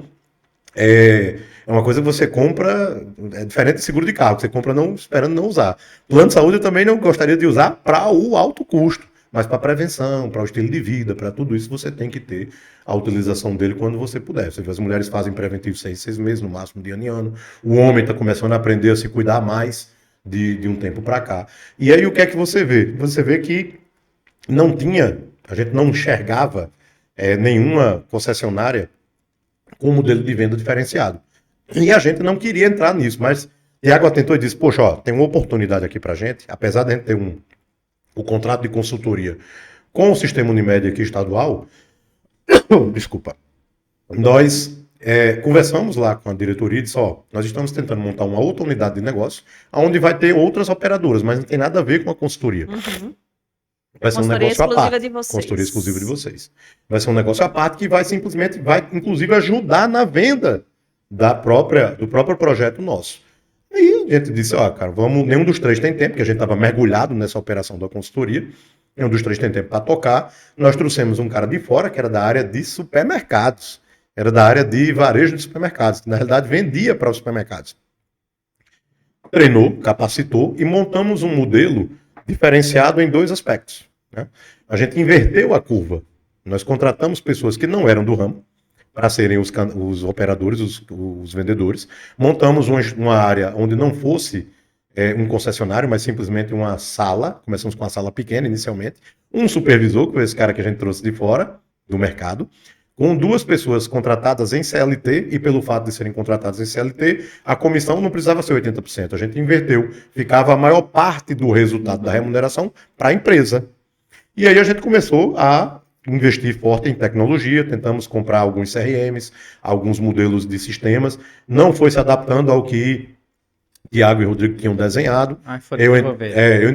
é uma coisa que você compra, é diferente de seguro de carro, que você compra esperando não usar. Plano de saúde eu também não gostaria de usar para o alto custo. Mas para prevenção, para o estilo de vida, para tudo isso, você tem que ter a utilização dele quando você puder. Você vê, as mulheres fazem preventivo 6 meses, no máximo de ano em ano. O homem está começando a aprender a se cuidar mais de um tempo para cá. E aí o que é que você vê? Você vê que a gente não enxergava nenhuma concessionária com um modelo de venda diferenciado. E a gente não queria entrar nisso, mas Tiago atentou e disse, poxa, tem uma oportunidade aqui para a gente, apesar de a gente ter o contrato de consultoria com o Sistema Unimed aqui estadual, desculpa, nós conversamos lá com a diretoria e disse, nós estamos tentando montar uma outra unidade de negócio, onde vai ter outras operadoras, mas não tem nada a ver com a consultoria. Vai ser um negócio à parte. Consultoria exclusiva de vocês. Vai ser um negócio à parte que vai inclusive ajudar na venda do próprio projeto nosso. Aí a gente disse, cara, nenhum dos três tem tempo, porque a gente estava mergulhado nessa operação da consultoria, nenhum dos três tem tempo para tocar. Nós trouxemos um cara de fora, que era da área de supermercados, era da área de varejo de supermercados, que na realidade vendia para os supermercados. Treinou, capacitou e montamos um modelo diferenciado em 2 aspectos. Né? A gente inverteu a curva. Nós contratamos pessoas que não eram do ramo, para serem os operadores, os vendedores. Montamos uma área onde não fosse um concessionário, mas simplesmente uma sala. Começamos com uma sala pequena inicialmente. Um supervisor, que foi esse cara que a gente trouxe de fora do mercado, com 2 pessoas contratadas em CLT, e pelo fato de serem contratadas em CLT, a comissão não precisava ser 80%. A gente inverteu. Ficava a maior parte do resultado da remuneração para a empresa. E aí a gente começou a investir forte em tecnologia, tentamos comprar alguns CRMs, alguns modelos de sistemas, não foi se adaptando ao que Tiago e Rodrigo tinham desenhado. Eu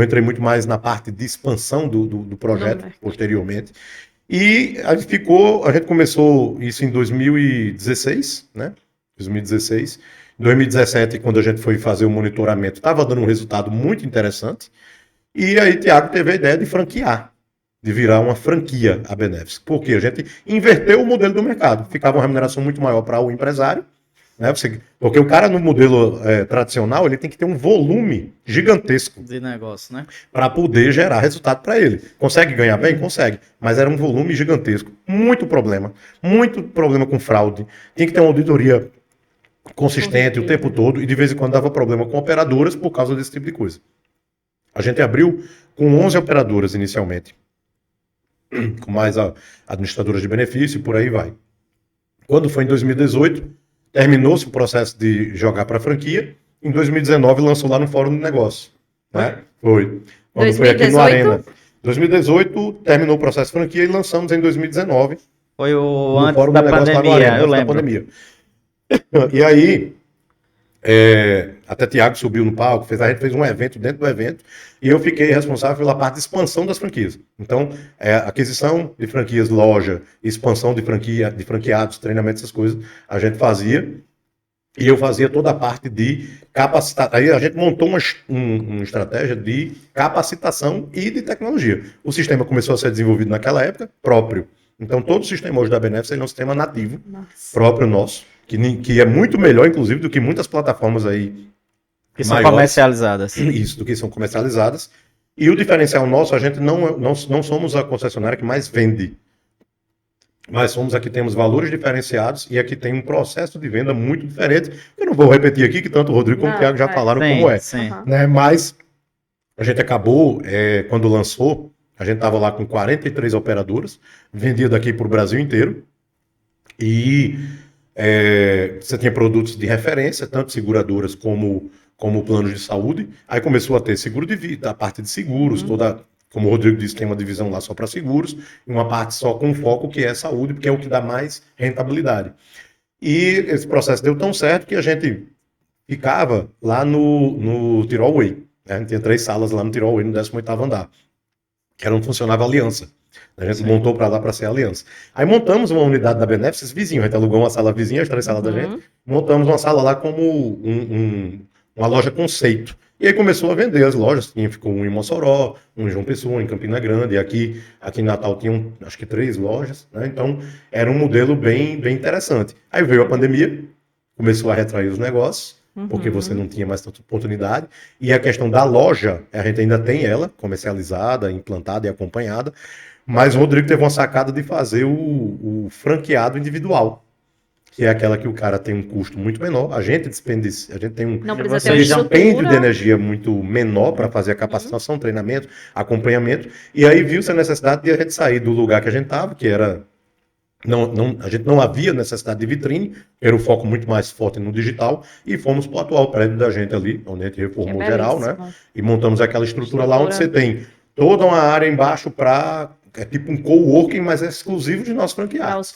entrei muito mais na parte de expansão do projeto posteriormente. E a gente começou isso em 2016, né? 2016. Em 2017, quando a gente foi fazer o monitoramento, estava dando um resultado muito interessante. E aí Tiago teve a ideia de franquear, de virar uma franquia a Benefice. Porque a gente inverteu o modelo do mercado. Ficava uma remuneração muito maior para o empresário, né? Porque o cara no modelo tradicional, ele tem que ter um volume gigantesco de negócio, né? Para poder gerar resultado para ele. Consegue ganhar bem? Consegue. Mas era um volume gigantesco. Muito problema com fraude. Tinha que ter uma auditoria consistente o tempo todo, e de vez em quando dava problema com operadoras por causa desse tipo de coisa. A gente abriu com 11 operadoras inicialmente, com mais administradoras de benefício e por aí vai. Quando foi em 2018, terminou-se o processo de jogar para a franquia. Em 2019 lançou lá no Fórum de Negócio. Né? Foi. Quando 2018? Foi aqui no Arena. 2018 terminou o processo de franquia e lançamos em 2019. Foi o antes da pandemia, eu lembro. E aí, Até Thiago subiu no palco, a gente fez um evento dentro do evento, e eu fiquei responsável pela parte de expansão das franquias. Então, aquisição de franquias, loja, expansão de franqueados, treinamento, essas coisas, a gente fazia, e eu fazia toda a parte de capacitação. Aí a gente montou uma estratégia de capacitação e de tecnologia. O sistema começou a ser desenvolvido naquela época, próprio. Então, todo o sistema hoje da Beneficence é um sistema nativo, próprio nosso, que é muito melhor, inclusive, do que muitas plataformas aí que são comercializadas. Isso, do que são comercializadas. E o diferencial nosso, a gente não somos a concessionária que mais vende, mas somos a que temos valores diferenciados e a que tem um processo de venda muito diferente. Eu não vou repetir aqui, que tanto o Rodrigo como o Thiago já falaram como é. Né? Mas a gente acabou, quando lançou, a gente estava lá com 43 operadoras, vendia daqui para o Brasil inteiro. E você tinha produtos de referência, tanto seguradoras como planos de saúde. Aí começou a ter seguro de vida, a parte de seguros, como o Rodrigo disse, tem uma divisão lá só para seguros, e uma parte só com foco que é saúde, porque é o que dá mais rentabilidade. E esse processo deu tão certo que a gente ficava lá no Tirol Way. Né? A gente tinha 3 salas lá no Tirol Way, no 18º andar, que era onde funcionava a Aliança. A gente montou para lá para ser a Aliança. Aí montamos uma unidade da Beneficence vizinho, a gente alugou uma sala vizinha, as 3 salas da gente, montamos uma sala lá como uma loja conceito. E aí começou a vender as lojas, ficou um em Mossoró, um em João Pessoa, um em Campina Grande, e aqui em Natal tinham acho que 3 lojas, né? Então era um modelo bem interessante. Aí veio a pandemia, começou a retrair os negócios, porque você não tinha mais tanta oportunidade, e a questão da loja, a gente ainda tem ela comercializada, implantada e acompanhada, mas o Rodrigo teve uma sacada de fazer o franqueado individual, que é aquela que o cara tem um custo muito menor, a gente tem um dispêndio de energia muito menor para fazer a capacitação, treinamento, acompanhamento, e aí viu-se a necessidade de a gente sair do lugar que a gente estava, que era... a gente não havia necessidade de vitrine, era o foco muito mais forte no digital, e fomos para o atual prédio da gente ali, onde a gente reformou geral, né? E montamos aquela estrutura lá onde você tem toda uma área embaixo para... É tipo um coworking, mas é exclusivo de nossos franqueados.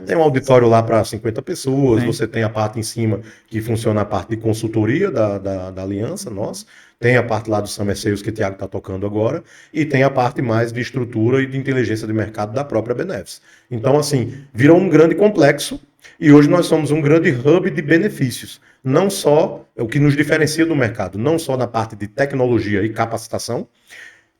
Tem um auditório lá para 50 pessoas, você tem a parte em cima que funciona a parte de consultoria da Aliança, nossa. Tem a parte lá do Summer Sales que o Thiago está tocando agora, e tem a parte mais de estrutura e de inteligência de mercado da própria Beneficence. Então, assim, virou um grande complexo, e hoje nós somos um grande hub de benefícios. Não só o que nos diferencia do mercado, não só na parte de tecnologia e capacitação,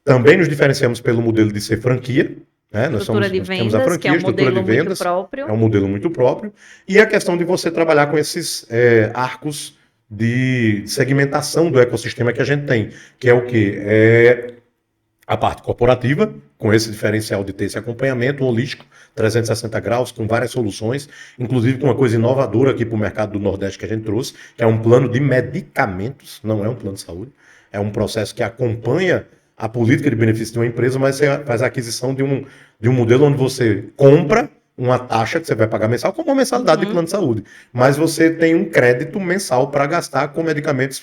também nos diferenciamos pelo modelo de ser franquia, né? Nós temos a franquia, que é um estrutura de vendas, é um modelo muito próprio, e a questão de você trabalhar com esses arcos de segmentação do ecossistema que a gente tem, que é o quê? A parte corporativa, com esse diferencial de ter esse acompanhamento holístico, 360 graus, com várias soluções, inclusive com uma coisa inovadora aqui para o mercado do Nordeste que a gente trouxe, que é um plano de medicamentos, não é um plano de saúde, é um processo que acompanha a política de benefício de uma empresa, mas você faz a aquisição de um modelo onde você compra uma taxa que você vai pagar mensal, como uma mensalidade de plano de saúde, mas você tem um crédito mensal para gastar com medicamentos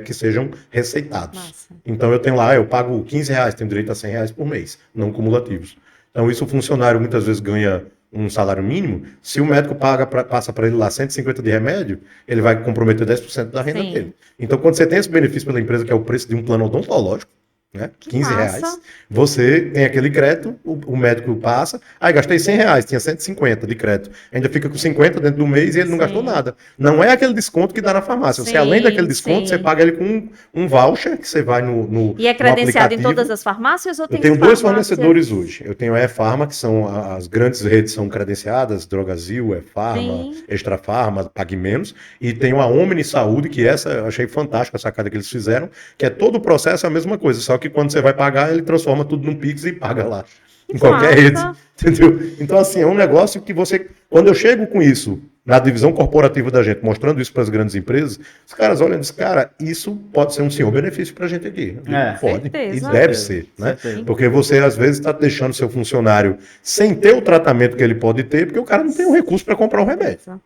que sejam receitados. Nossa. Então eu tenho lá, eu pago R$15, tenho direito a R$100 por mês, não cumulativos. Então isso o funcionário muitas vezes ganha um salário mínimo, se o médico passa para ele lá 150 de remédio, ele vai comprometer 10% da renda dele. Então quando você tem esse benefício pela empresa, que é o preço de um plano odontológico, né? R$15, você tem aquele crédito, o médico passa, aí gastei R$100, tinha 150 de crédito, ainda fica com 50 dentro do mês e ele não gastou nada. Não é aquele desconto que dá na farmácia, você além daquele desconto, você paga ele com um voucher, que você vai no E é credenciado em todas as farmácias ou tem Eu tenho 2 fornecedores hoje, eu tenho a E-Farma, que são as grandes redes são credenciadas, Drogazil, E-Farma, Extra Farma, Pague Menos, e tenho a Omni Saúde, que essa eu achei fantástica a sacada que eles fizeram, que é todo o processo é a mesma coisa, só que quando você vai pagar, ele transforma tudo num Pix e paga lá. Em qualquer rede. Entendeu? Então, assim, é um negócio que você... Quando eu chego com isso na divisão corporativa da gente, mostrando isso para as grandes empresas, os caras olham e dizem, cara, isso pode ser um senhor benefício para a gente aqui. Pode. Certeza. E deve ser. Né? Porque você, às vezes, está deixando seu funcionário sem ter o tratamento que ele pode ter, porque o cara não tem o recurso para comprar o remédio.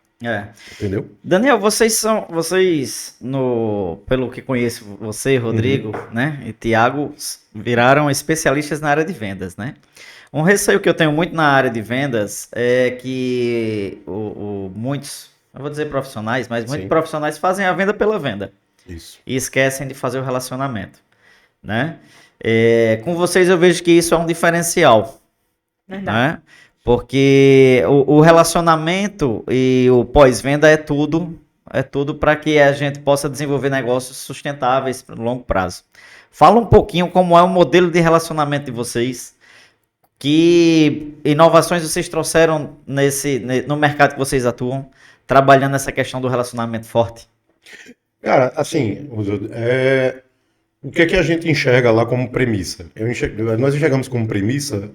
Entendeu? Daniel, pelo que conheço você, Rodrigo, né, e Thiago, viraram especialistas na área de vendas, né? Um receio que eu tenho muito na área de vendas é que muitos eu vou dizer profissionais, mas muitos Sim. profissionais fazem a venda pela venda. Isso. E esquecem de fazer o relacionamento, né? Com vocês eu vejo que isso é um diferencial, né? Porque o relacionamento e o pós-venda é tudo para que a gente possa desenvolver negócios sustentáveis para longo prazo. Fala um pouquinho como é o modelo de relacionamento de vocês, que inovações vocês trouxeram no mercado que vocês atuam, trabalhando nessa questão do relacionamento forte. Cara, assim, o que é que a gente enxerga lá como premissa? Nós enxergamos como premissa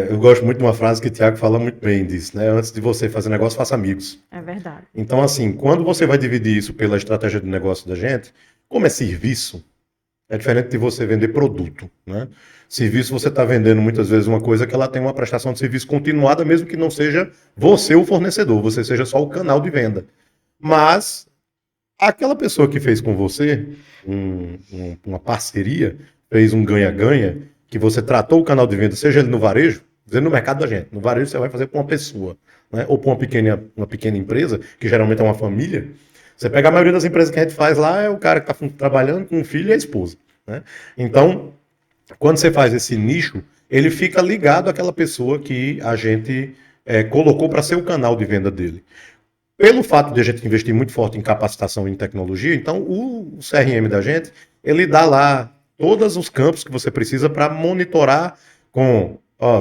eu gosto muito de uma frase que o Thiago fala muito bem disso, né? Antes de você fazer negócio, faça amigos. É verdade. Então, assim, quando você vai dividir isso pela estratégia de negócio da gente, como é serviço, é diferente de você vender produto, né? Serviço, você está vendendo muitas vezes uma coisa que ela tem uma prestação de serviço continuada, mesmo que não seja você o fornecedor, você seja só o canal de venda. Mas aquela pessoa que fez com você uma parceria, fez um ganha-ganha, que você tratou o canal de venda, seja ele no varejo, dizendo no mercado da gente. No varejo você vai fazer para uma pessoa, né? Ou para uma pequena empresa, que geralmente é uma família. Você pega a maioria das empresas que a gente faz lá, é o cara que está trabalhando com o filho e a esposa, né? Então, quando você faz esse nicho, ele fica ligado àquela pessoa que a gente colocou para ser o canal de venda dele. Pelo fato de a gente investir muito forte em capacitação e em tecnologia, então o CRM da gente, ele dá lá todos os campos que você precisa para monitorar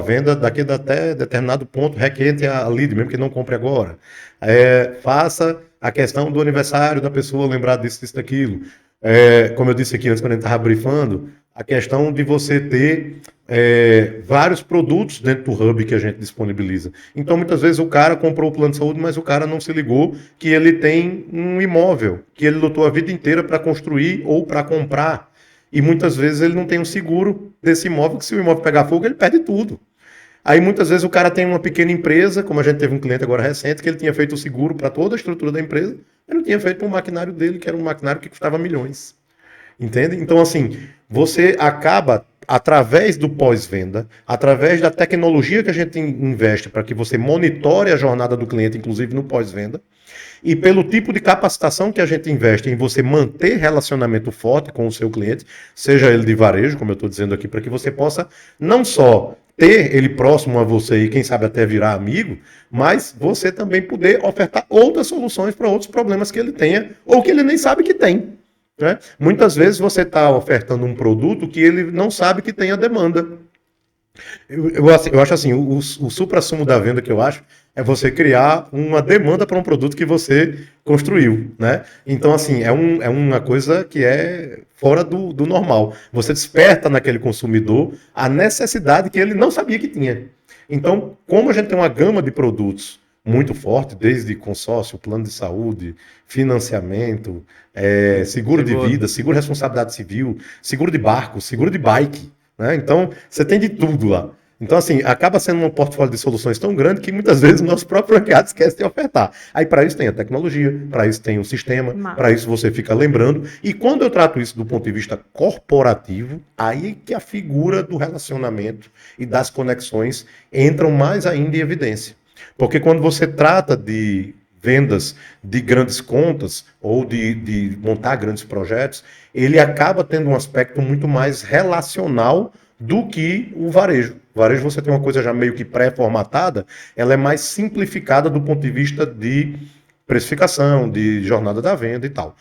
venda daqui até determinado ponto, requente a lead, mesmo que não compre agora. Faça a questão do aniversário da pessoa lembrar disso, daquilo. Como eu disse aqui antes, quando a gente estava briefando, a questão de você ter vários produtos dentro do hub que a gente disponibiliza. Então, muitas vezes, o cara comprou o plano de saúde, mas o cara não se ligou que ele tem um imóvel, que ele lutou a vida inteira para construir ou para comprar. E muitas vezes ele não tem um seguro desse imóvel, que se o imóvel pegar fogo, ele perde tudo. Aí muitas vezes o cara tem uma pequena empresa, como a gente teve um cliente agora recente, que ele tinha feito o seguro para toda a estrutura da empresa, mas não tinha feito para o maquinário dele, que era um maquinário que custava milhões. Entende? Então, assim, você acaba, através do pós-venda, através da tecnologia que a gente investe para que você monitore a jornada do cliente, inclusive no pós-venda, e pelo tipo de capacitação que a gente investe em você manter relacionamento forte com o seu cliente, seja ele de varejo, como eu estou dizendo aqui, para que você possa não só ter ele próximo a você e quem sabe até virar amigo, mas você também poder ofertar outras soluções para outros problemas que ele tenha ou que ele nem sabe que tem. Né? Muitas vezes você está ofertando um produto que ele não sabe que tem a demanda. Eu acho assim, o supra-sumo da venda que eu acho é você criar uma demanda para um produto que você construiu, né? Então, assim, é uma coisa que é fora do normal. Você desperta naquele consumidor a necessidade que ele não sabia que tinha. Então, como a gente tem uma gama de produtos muito forte, desde consórcio, plano de saúde, financiamento, seguro de vida, seguro de responsabilidade civil, seguro de barco, seguro de bike, né? Então, você tem de tudo lá. Então, assim, acaba sendo um portfólio de soluções tão grande que muitas vezes o nosso próprio franqueado esquece de ofertar. Aí, para isso, tem a tecnologia, para isso, tem o sistema, para isso, você fica lembrando. E quando eu trato isso do ponto de vista corporativo, aí que a figura do relacionamento e das conexões entram mais ainda em evidência. Porque quando você trata de vendas de grandes contas ou de montar grandes projetos, ele acaba tendo um aspecto muito mais relacional do que o varejo. O varejo você tem uma coisa já meio que pré-formatada, ela é mais simplificada do ponto de vista de precificação, de jornada da venda e tal.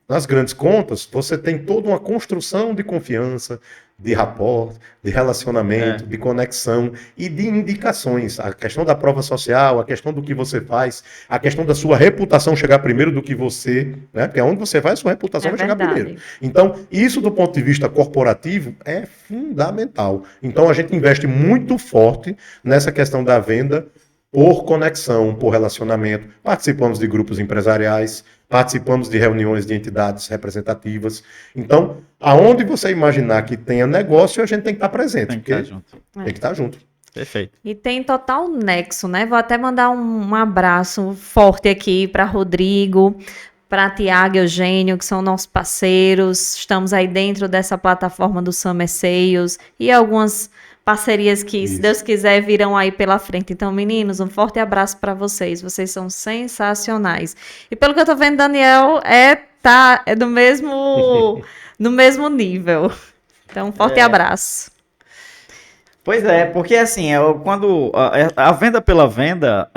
Nas grandes contas, você tem toda uma construção de confiança, de rapport, de relacionamento, de conexão e de indicações. A questão da prova social, a questão do que você faz, a questão da sua reputação chegar primeiro do que você, né? Porque onde você vai, a sua reputação vai chegar primeiro. Então, isso do ponto de vista corporativo é fundamental. Então, a gente investe muito forte nessa questão da venda por conexão, por relacionamento. Participamos de grupos empresariais, participamos de reuniões de entidades representativas. Então, aonde você imaginar que tenha negócio, a gente tem que estar presente. Tem que estar junto. Tem que estar junto. Perfeito. E tem total nexo, né? Vou até mandar um abraço forte aqui para Rodrigo, para Tiago e Eugênio, que são nossos parceiros. Estamos aí dentro dessa plataforma do Summer Sales e algumas parcerias que, se Isso. Deus quiser, virão aí pela frente. Então, meninos, um forte abraço para vocês. Vocês são sensacionais. E pelo que eu tô vendo, Daniel é do mesmo, no mesmo nível. Então, um forte abraço. Pois é, porque assim, quando a venda pela venda,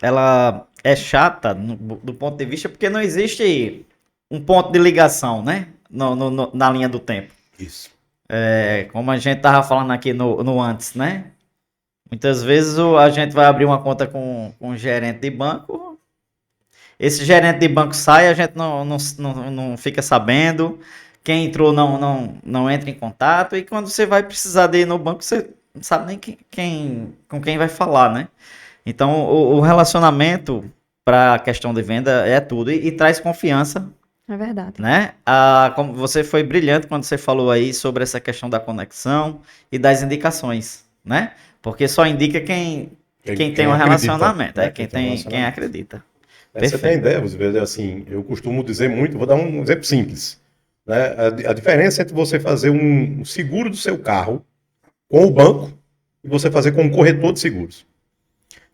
ela é chata do ponto de vista porque não existe um ponto de ligação, né? Na linha do tempo. Isso. Como a gente tava falando aqui no antes, né? Muitas vezes a gente vai abrir uma conta com um gerente de banco. Esse gerente de banco sai, a gente não fica sabendo. Quem entrou não entra em contato. E quando você vai precisar de ir no banco, você não sabe nem com quem vai falar, né? Então, o relacionamento para a questão de venda é tudo. E traz confiança. É verdade. Né? Como você foi brilhante quando você falou aí sobre essa questão da conexão e das indicações, né? Porque só indica quem tem um relacionamento, quem acredita. Você tem ideia, você vê, assim, eu costumo dizer muito, vou dar um exemplo simples, né? A diferença entre você fazer um seguro do seu carro com o banco e você fazer com um corretor de seguros.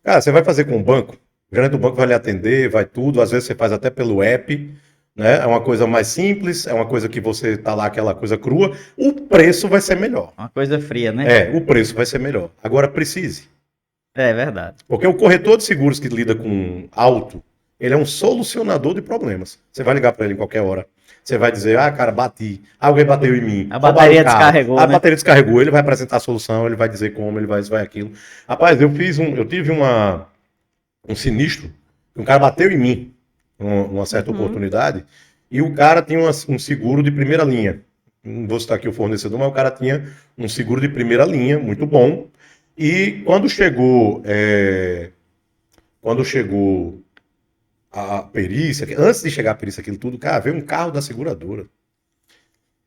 Cara, você vai fazer com o banco, o gerente do banco vai lhe atender, vai tudo, às vezes você faz até pelo app, né? É uma coisa mais simples, é uma coisa que você tá lá, aquela coisa crua, o preço vai ser melhor. Uma coisa fria, né? O preço vai ser melhor. Agora, precise. É verdade. Porque o corretor de seguros que lida com auto, ele é um solucionador de problemas. Você vai ligar para ele em qualquer hora. Você vai dizer, cara, bati. Alguém bateu em mim. A bateria descarregou, A bateria descarregou. Ele vai apresentar a solução, ele vai dizer como, ele vai isso, vai aquilo. Rapaz, eu tive um sinistro. Um cara bateu em mim numa certa oportunidade e o cara tinha um seguro de primeira linha. Não vou citar aqui o fornecedor, mas o cara tinha um seguro de primeira linha, muito bom. E quando chegou a perícia, antes de chegar a perícia, aquilo tudo, cara, veio um carro da seguradora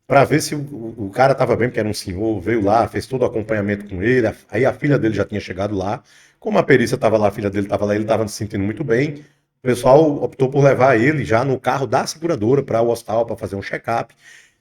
para ver se o cara estava bem, porque era um senhor, veio lá, fez todo o acompanhamento com ele, aí a filha dele já tinha chegado lá, como a perícia estava lá, a filha dele estava lá, ele estava se sentindo muito bem, o pessoal optou por levar ele já no carro da seguradora para o hospital, para fazer um check-up.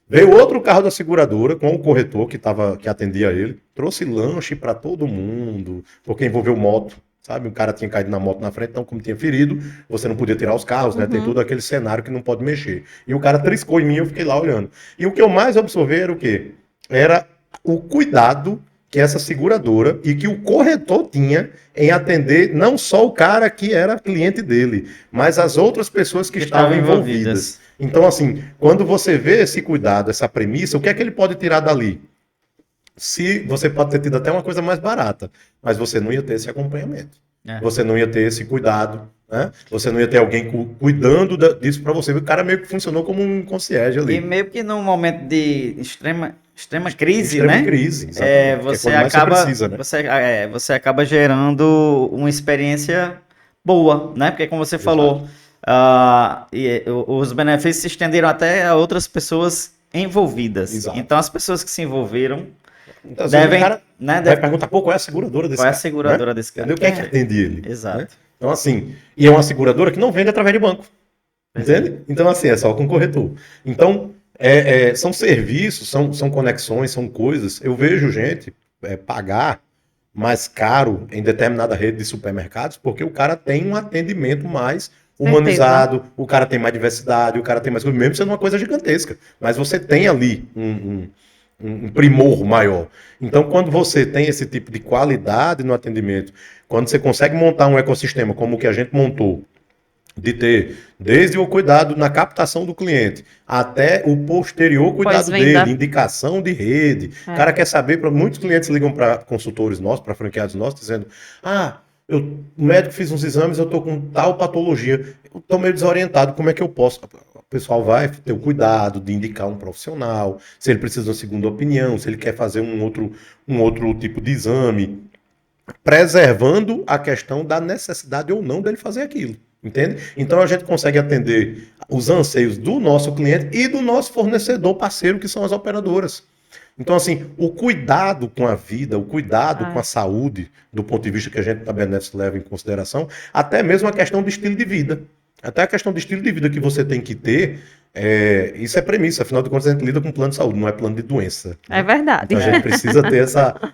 Veio outro carro da seguradora com o corretor que atendia ele, trouxe lanche para todo mundo, porque envolveu moto. Sabe, o cara tinha caído na moto na frente, então como tinha ferido, você não podia tirar os carros, né? Tem todo aquele cenário que não pode mexer. E o cara triscou em mim, eu fiquei lá olhando. E o que eu mais observei era o quê? Era o cuidado que essa seguradora e que o corretor tinha em atender não só o cara que era cliente dele, mas as outras pessoas que estavam envolvidas. Então, assim, quando você vê esse cuidado, essa premissa, o que é que ele pode tirar dali? Se você pode ter tido até uma coisa mais barata, mas você não ia ter esse acompanhamento. Você não ia ter esse cuidado, né? Você não ia ter alguém cuidando disso para você. O cara meio que funcionou como um concierge ali. E meio que num momento de extrema crise, extrema né? crise, você acaba gerando uma experiência boa, né? Porque como você falou, os benefícios se estenderam até a outras pessoas envolvidas. Exato. Então as pessoas que se envolveram então, devem, o cara vai perguntar, qual é a seguradora desse cara? Qual é a seguradora desse cara? O que é que atende ele? Exato. Né? Então, assim, e é uma seguradora que não vende através de banco. Entende? Então, assim, é só com corretor. Então, são serviços, são conexões, são coisas. Eu vejo gente pagar mais caro em determinada rede de supermercados porque o cara tem um atendimento mais humanizado, o cara tem mais diversidade, o cara tem mais coisa, mesmo sendo uma coisa gigantesca. Mas você tem ali um primor maior. Então, quando você tem esse tipo de qualidade no atendimento, quando você consegue montar um ecossistema como o que a gente montou, de ter desde o cuidado na captação do cliente até o posterior cuidado dele, indicação de rede. O cara quer saber, muitos clientes ligam para consultores nossos, para franqueados nossos, dizendo, o médico fez uns exames, eu estou com tal patologia, eu estou meio desorientado, como é que eu posso? O pessoal vai ter o cuidado de indicar um profissional, se ele precisa de uma segunda opinião, se ele quer fazer um outro tipo de exame, preservando a questão da necessidade ou não dele fazer aquilo. Entende? Então a gente consegue atender os anseios do nosso cliente e do nosso fornecedor parceiro, que são as operadoras. Então, assim, o cuidado com a vida, o cuidado com a saúde, do ponto de vista que a gente da Beneficent leva em consideração, até mesmo a questão do estilo de vida. Até a questão do estilo de vida que você tem que ter Isso é premissa, afinal de contas a gente lida com plano de saúde, não é plano de doença. É verdade. Então a gente precisa ter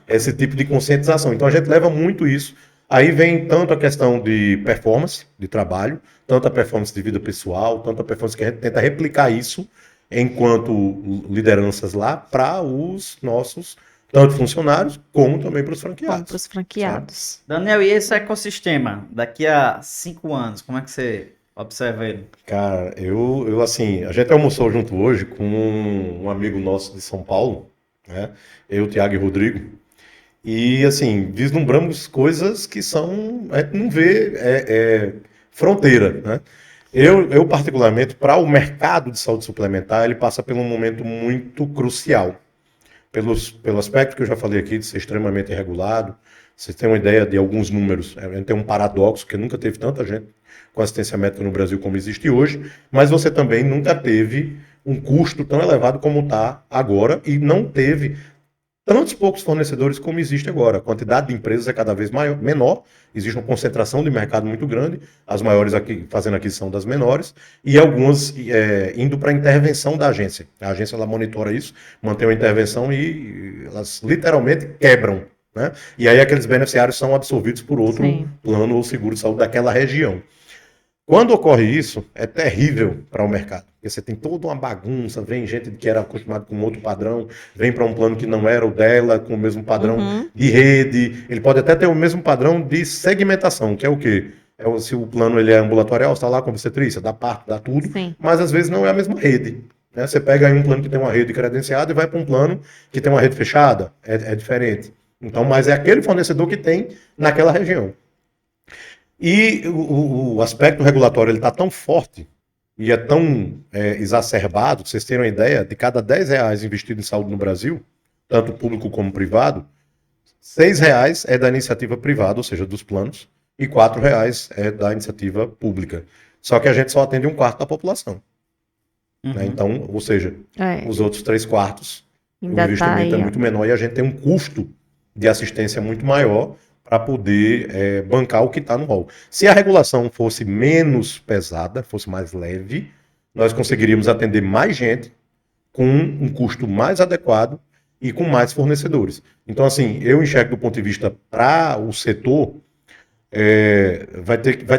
esse tipo de conscientização. Então a gente leva muito isso. Aí vem tanto a questão de performance, de trabalho, tanto a performance de vida pessoal, tanto a performance que a gente tenta replicar isso enquanto lideranças lá para os nossos, tanto funcionários, como também para os franqueados. Para os franqueados. Daniel, e esse ecossistema, daqui a 5 anos, como é que você observa ele? Cara, eu assim, a gente almoçou junto hoje com um amigo nosso de São Paulo, né? Eu, Thiago e Rodrigo. E assim, vislumbramos coisas que são, a gente não vê fronteira, né? Eu particularmente, para o mercado de saúde suplementar, ele passa por um momento muito crucial. Pelo aspecto que eu já falei aqui, de ser extremamente regulado. Vocês têm uma ideia de alguns números. A gente tem um paradoxo, que nunca teve tanta gente com assistência médica no Brasil como existe hoje, mas você também nunca teve um custo tão elevado como está agora e não teve tantos poucos fornecedores como existe agora. A quantidade de empresas é cada vez menor, existe uma concentração de mercado muito grande, as maiores aqui fazendo aquisição das menores, e algumas indo para a intervenção da agência. A agência ela monitora isso, mantém uma intervenção e elas literalmente quebram, né? E aí aqueles beneficiários são absorvidos por outro plano ou seguro de saúde daquela região. Quando ocorre isso, é terrível para o mercado. Porque você tem toda uma bagunça, vem gente que era acostumado com outro padrão, vem para um plano que não era o dela, com o mesmo padrão de rede. Ele pode até ter o mesmo padrão de segmentação, que é o quê? Se o plano ele é ambulatorial, está lá com obstetrícia, dá parto, dá tudo, mas às vezes não é a mesma rede. Né? Você pega aí um plano que tem uma rede credenciada e vai para um plano que tem uma rede fechada, é diferente. Então, mas é aquele fornecedor que tem naquela região. E o aspecto regulatório ele está tão forte e é tão exacerbado, que vocês terem uma ideia, de cada R$10 investido em saúde no Brasil, tanto público como privado, R$6 é da iniciativa privada, ou seja, dos planos, e R$4 é da iniciativa pública. Só que a gente só atende 1/4 da população. Né? Então, ou seja, os outros 3/4, o investimento é muito menor e a gente tem um custo de assistência muito maior para poder bancar o que está no rol. Se a regulação fosse menos pesada, fosse mais leve, nós conseguiríamos atender mais gente com um custo mais adequado e com mais fornecedores. Então, assim, eu enxergo do ponto de vista para o setor,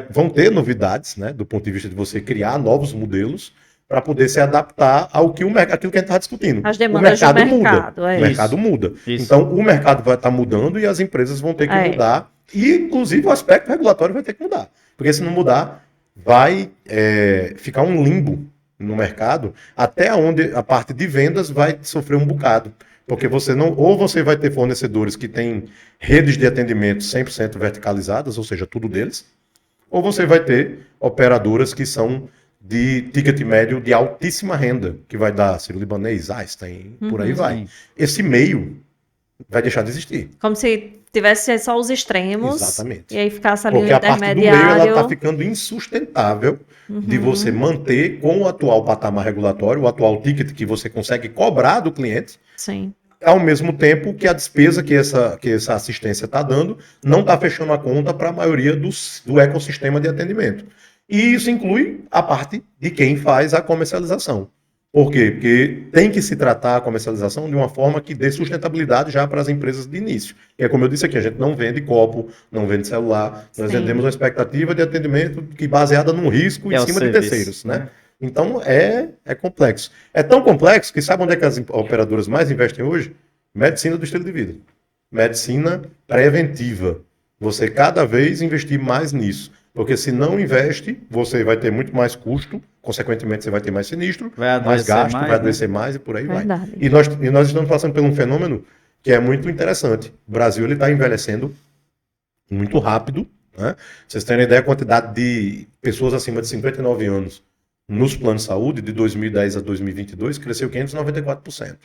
vão ter novidades, né, do ponto de vista de você criar novos modelos para poder se adaptar ao que aquilo que a gente está discutindo. As demandas do mercado. O mercado muda. Então, o mercado vai estar mudando e as empresas vão ter que mudar. E, inclusive, o aspecto regulatório vai ter que mudar. Porque, se não mudar, vai ficar um limbo no mercado, até onde a parte de vendas vai sofrer um bocado. Porque ou você vai ter fornecedores que têm redes de atendimento 100% verticalizadas, ou seja, tudo deles, ou você vai ter operadoras que são de ticket médio de altíssima renda, que vai dar Sírio-Libanês, Einstein, por aí vai. Sim. Esse meio vai deixar de existir. Como se tivesse só os extremos. Exatamente. E aí ficasse ali porque o intermediário. Porque a parte do meio, ela está ficando insustentável de você manter com o atual patamar regulatório, o atual ticket que você consegue cobrar do cliente. Sim. Ao mesmo tempo que a despesa que essa assistência está dando não está fechando a conta para a maioria do ecossistema de atendimento. E isso inclui a parte de quem faz a comercialização. Por quê? Porque tem que se tratar a comercialização de uma forma que dê sustentabilidade já para as empresas de início. E é como eu disse aqui, a gente não vende copo, não vende celular, nós vendemos uma expectativa de atendimento que baseada num risco em cima de terceiros, né? Então é complexo. É tão complexo que sabe onde é que as operadoras mais investem hoje? Medicina do estilo de vida. Medicina preventiva. Você cada vez investir mais nisso. Porque se não investe, você vai ter muito mais custo, consequentemente você vai ter mais sinistro, mais gasto, vai adoecer mais e por aí vai. E nós estamos passando por um fenômeno que é muito interessante. O Brasil está envelhecendo muito rápido. Né? Vocês têm uma ideia da quantidade de pessoas acima de 59 anos nos planos de saúde, de 2010 a 2022, cresceu 594%.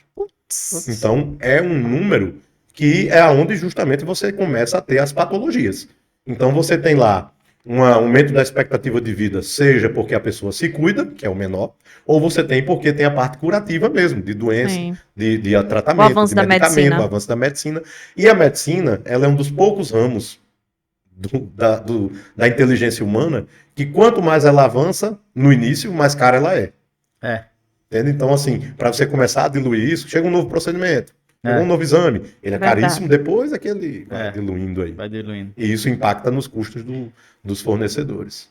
Então, é um número que é onde justamente você começa a ter as patologias. Então, você tem lá um aumento da expectativa de vida, seja porque a pessoa se cuida, que é o menor, ou você tem porque tem a parte curativa mesmo, de doença, de tratamento, o avanço de medicamento, o avanço da medicina. E a medicina, ela é um dos poucos ramos da inteligência humana que quanto mais ela avança no início, mais cara ela é. Entende? Então, assim, para você começar a diluir isso, chega um novo procedimento, chega um novo exame. Ele é caríssimo, depois aquele vai diluindo aí. Vai diluindo. E isso impacta nos custos dos fornecedores.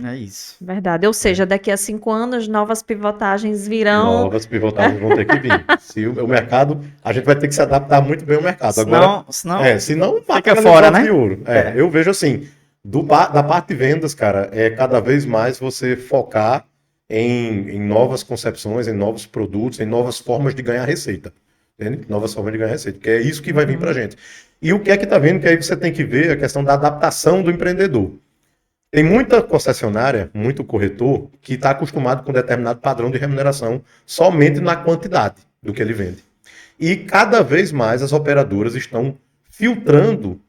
É isso. Verdade. Ou seja, daqui a 5 anos, novas pivotagens virão. Novas pivotagens vão ter que vir. Se o mercado, a gente vai ter que se adaptar muito bem ao mercado. Agora, senão fica fora, né? De ouro. Eu vejo assim, da parte de vendas, cara, é cada vez mais você focar em novas concepções, em novos produtos, em novas formas de ganhar receita. Entende? Novas formas de ganhar receita, porque é isso que vai vir pra gente. E o que é que tá vindo? Que aí você tem que ver a questão da adaptação do empreendedor. Tem muita concessionária, muito corretor, que está acostumado com determinado padrão de remuneração somente na quantidade do que ele vende. E cada vez mais as operadoras estão filtrando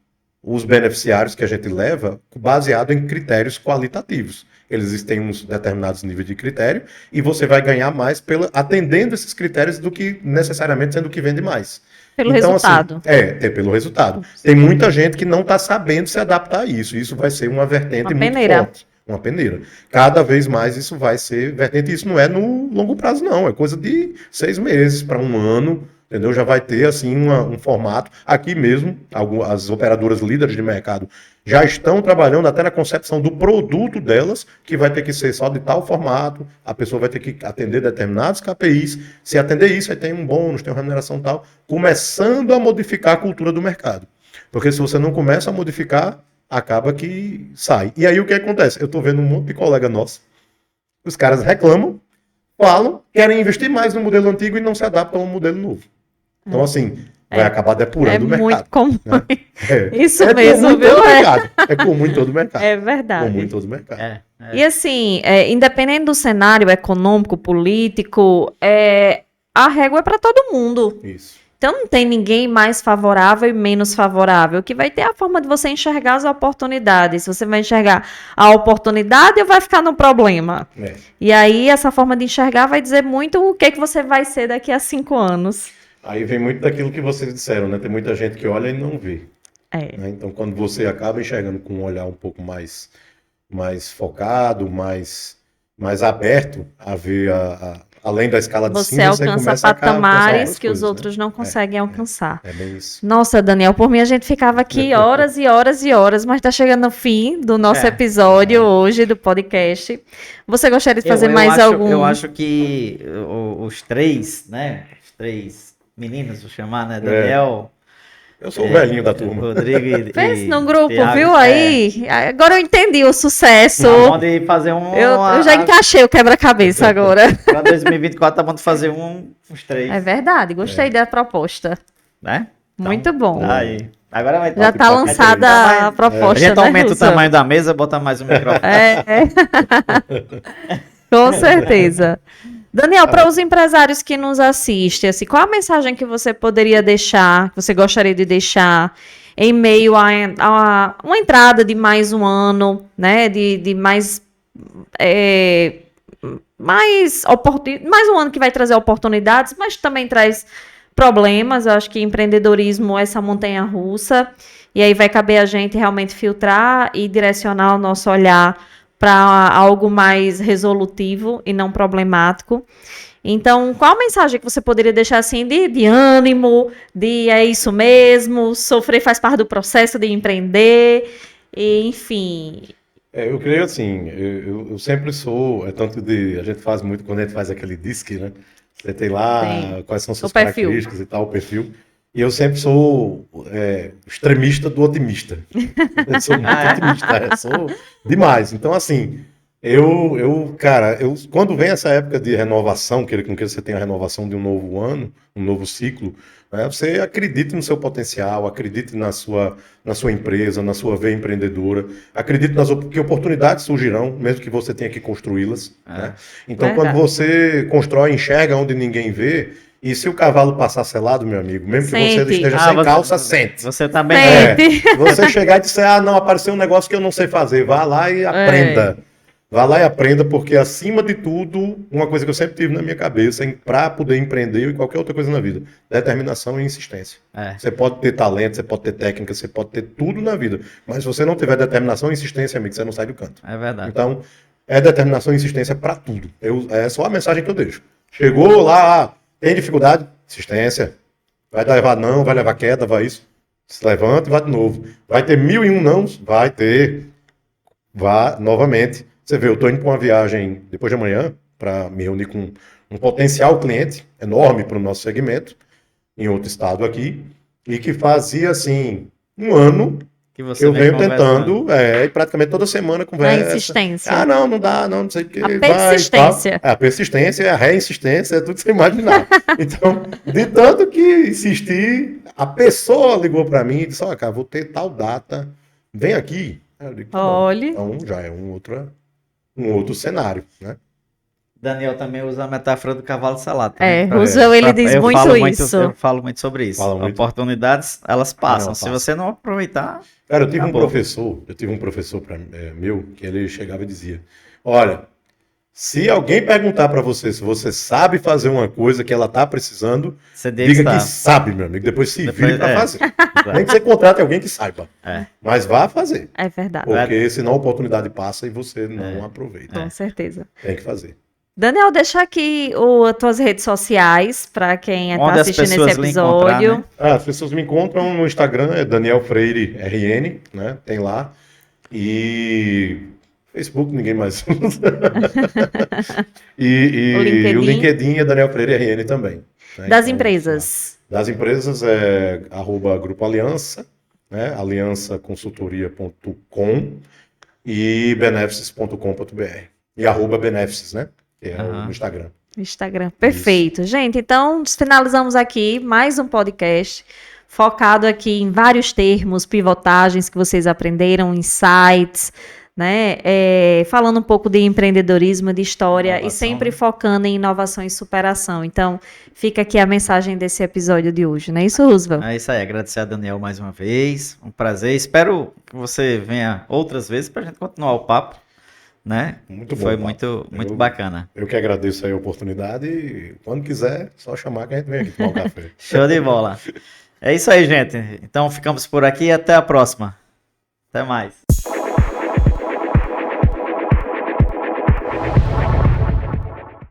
os beneficiários que a gente leva baseado em critérios qualitativos. Eles têm uns determinados níveis de critério e você vai ganhar mais atendendo esses critérios do que necessariamente sendo o que vende mais. Pelo resultado. Assim, pelo resultado. Tem muita gente que não está sabendo se adaptar a isso. Isso vai ser uma vertente muito forte. Uma peneira. Cada vez mais isso vai ser vertente. Isso não é no longo prazo, não. É coisa de 6 meses para 1 ano. Entendeu? Já vai ter assim um formato. Aqui mesmo, as operadoras líderes de mercado já estão trabalhando até na concepção do produto delas, que vai ter que ser só de tal formato, a pessoa vai ter que atender determinados KPIs, se atender isso, aí tem um bônus, tem uma remuneração tal, começando a modificar a cultura do mercado. Porque se você não começa a modificar, acaba que sai. E aí o que acontece? Eu estou vendo um monte de colega nosso, os caras reclamam, falam, querem investir mais no modelo antigo e não se adaptam ao modelo novo. Então, assim, vai acabar depurando o mercado. Muito comum. Né? Isso mesmo, viu? É comum em todo o mercado. É verdade. Comum em todo o mercado. E assim, independente do cenário econômico, político, a régua é para todo mundo. Isso. Então não tem ninguém mais favorável e menos favorável. O que vai ter a forma de você enxergar as oportunidades. Você vai enxergar a oportunidade ou vai ficar no problema? E aí essa forma de enxergar vai dizer muito o que você vai ser daqui a 5 anos. Aí vem muito daquilo que vocês disseram, né? Tem muita gente que olha e não vê. Né? Então, quando você acaba enxergando com um olhar um pouco mais focado, mais aberto a ver além da escala de cima, você alcança patamares que os outros não conseguem alcançar. É bem isso. Nossa, Daniel, por mim a gente ficava aqui horas e horas e horas, mas está chegando ao fim do nosso episódio hoje do podcast. Você gostaria de fazer mais algum? Eu acho que os três, né? Os 3 meninos, vou chamar, né? Daniel. Eu sou o velhinho da turma. Rodrigo e Fez num grupo, Thiago, viu aí? Agora eu entendi o sucesso. Tá bom de fazer eu já encaixei o quebra-cabeça agora. Para 2024 tá bom de fazer uns 3. É verdade, gostei da proposta. Né? Então, muito bom. Aí. Agora vai já tá lançada a proposta. A gente aumenta o tamanho da mesa, bota mais um microfone. Com certeza. Daniel, para os empresários que nos assistem, assim, qual a mensagem que você poderia deixar, que você gostaria de deixar em meio a uma entrada de mais um ano, né, de mais um ano que vai trazer oportunidades, mas também traz problemas. Eu acho que empreendedorismo é essa montanha-russa, e aí vai caber a gente realmente filtrar e direcionar o nosso olhar para algo mais resolutivo e não problemático. Então, qual a mensagem que você poderia deixar assim de ânimo, de é isso mesmo, sofrer faz parte do processo de empreender, e, enfim... eu creio assim, eu sempre sou, tanto a gente faz muito quando a gente faz aquele DISC, né? Você tem lá quais são suas características e tal, o perfil. E eu sempre sou extremista do otimista. Eu sou muito otimista, sou demais. Então, assim, cara, quando vem essa época de renovação, com que você tem a renovação de um novo ano, um novo ciclo, né, você acredite no seu potencial, acredite na sua empresa, na sua veia empreendedora, acredite que oportunidades surgirão, mesmo que você tenha que construí-las. Né? Então, quando você constrói, enxerga onde ninguém vê. E se o cavalo passar selado, meu amigo, mesmo que você esteja sem calça, sente. Você tá bem. Você chegar e dizer, não, apareceu um negócio que eu não sei fazer. Vá lá e aprenda. Vá lá e aprenda, porque acima de tudo, uma coisa que eu sempre tive na minha cabeça, para poder empreender e qualquer outra coisa na vida, determinação e insistência. Você pode ter talento, você pode ter técnica, você pode ter tudo na vida. Mas se você não tiver determinação e insistência, amigo, você não sai do canto. É verdade. Então, é determinação e insistência para tudo. É só a mensagem que eu deixo. Chegou lá, tem dificuldade? Insistência. Vai levar não, vai levar queda, vai isso. Se levanta e vai de novo. Vai ter 1001 não? Vai ter. Vá novamente. Você vê, eu estou indo para uma viagem depois de amanhã para me reunir com um potencial cliente enorme para o nosso segmento, em outro estado aqui, e que fazia, assim, um ano que eu venho tentando, e praticamente toda semana conversa. A insistência. Ah, não dá, não sei o que. A persistência. A persistência, a reinsistência, é tudo que você imaginar. Então, de tanto que insistir, a pessoa ligou para mim e disse, olha, cara, vou ter tal data, vem aqui. Eu digo, olha. Então, já é um outro cenário, né? Daniel também usa a metáfora do cavalo selado. Roosevelt, ele diz muito isso. Eu falo muito sobre isso. Oportunidades, elas passam. Se você não aproveitar... Cara, eu tive um professor meu, que ele chegava e dizia, olha, se alguém perguntar para você se você sabe fazer uma coisa que ela tá precisando, diga que sabe, meu amigo, depois se vire para fazer. Nem que você contrate alguém que saiba, mas vá fazer. É verdade. Porque senão a oportunidade passa e você não aproveita. Com certeza. Tem que fazer. Daniel, deixa aqui as tuas redes sociais para quem está assistindo esse episódio. Né? As pessoas me encontram no Instagram, é Daniel Freire RN, né? Tem lá. E Facebook ninguém mais usa. e o LinkedIn é Daniel Freire RN também. Né? Das empresas? Das empresas é @Grupo Aliança, né? aliançaconsultoria.com e benefices.com.br. E @benefices, né? No Instagram. Instagram, perfeito. Isso. Gente, então finalizamos aqui mais um podcast focado aqui em vários termos, pivotagens que vocês aprenderam, insights, né? Falando um pouco de empreendedorismo, de história inovação, e sempre focando em inovação e superação. Então, fica aqui a mensagem desse episódio de hoje, não é isso, Roosevelt? É isso aí, agradecer a Daniel mais uma vez, um prazer. Espero que você venha outras vezes para a gente continuar o papo. Né? Muito bom. Foi muito bacana. Eu que agradeço aí a oportunidade e quando quiser, só chamar que a gente vem aqui tomar um café. Show de bola. É isso aí, gente. Então ficamos por aqui e até a próxima. Até mais.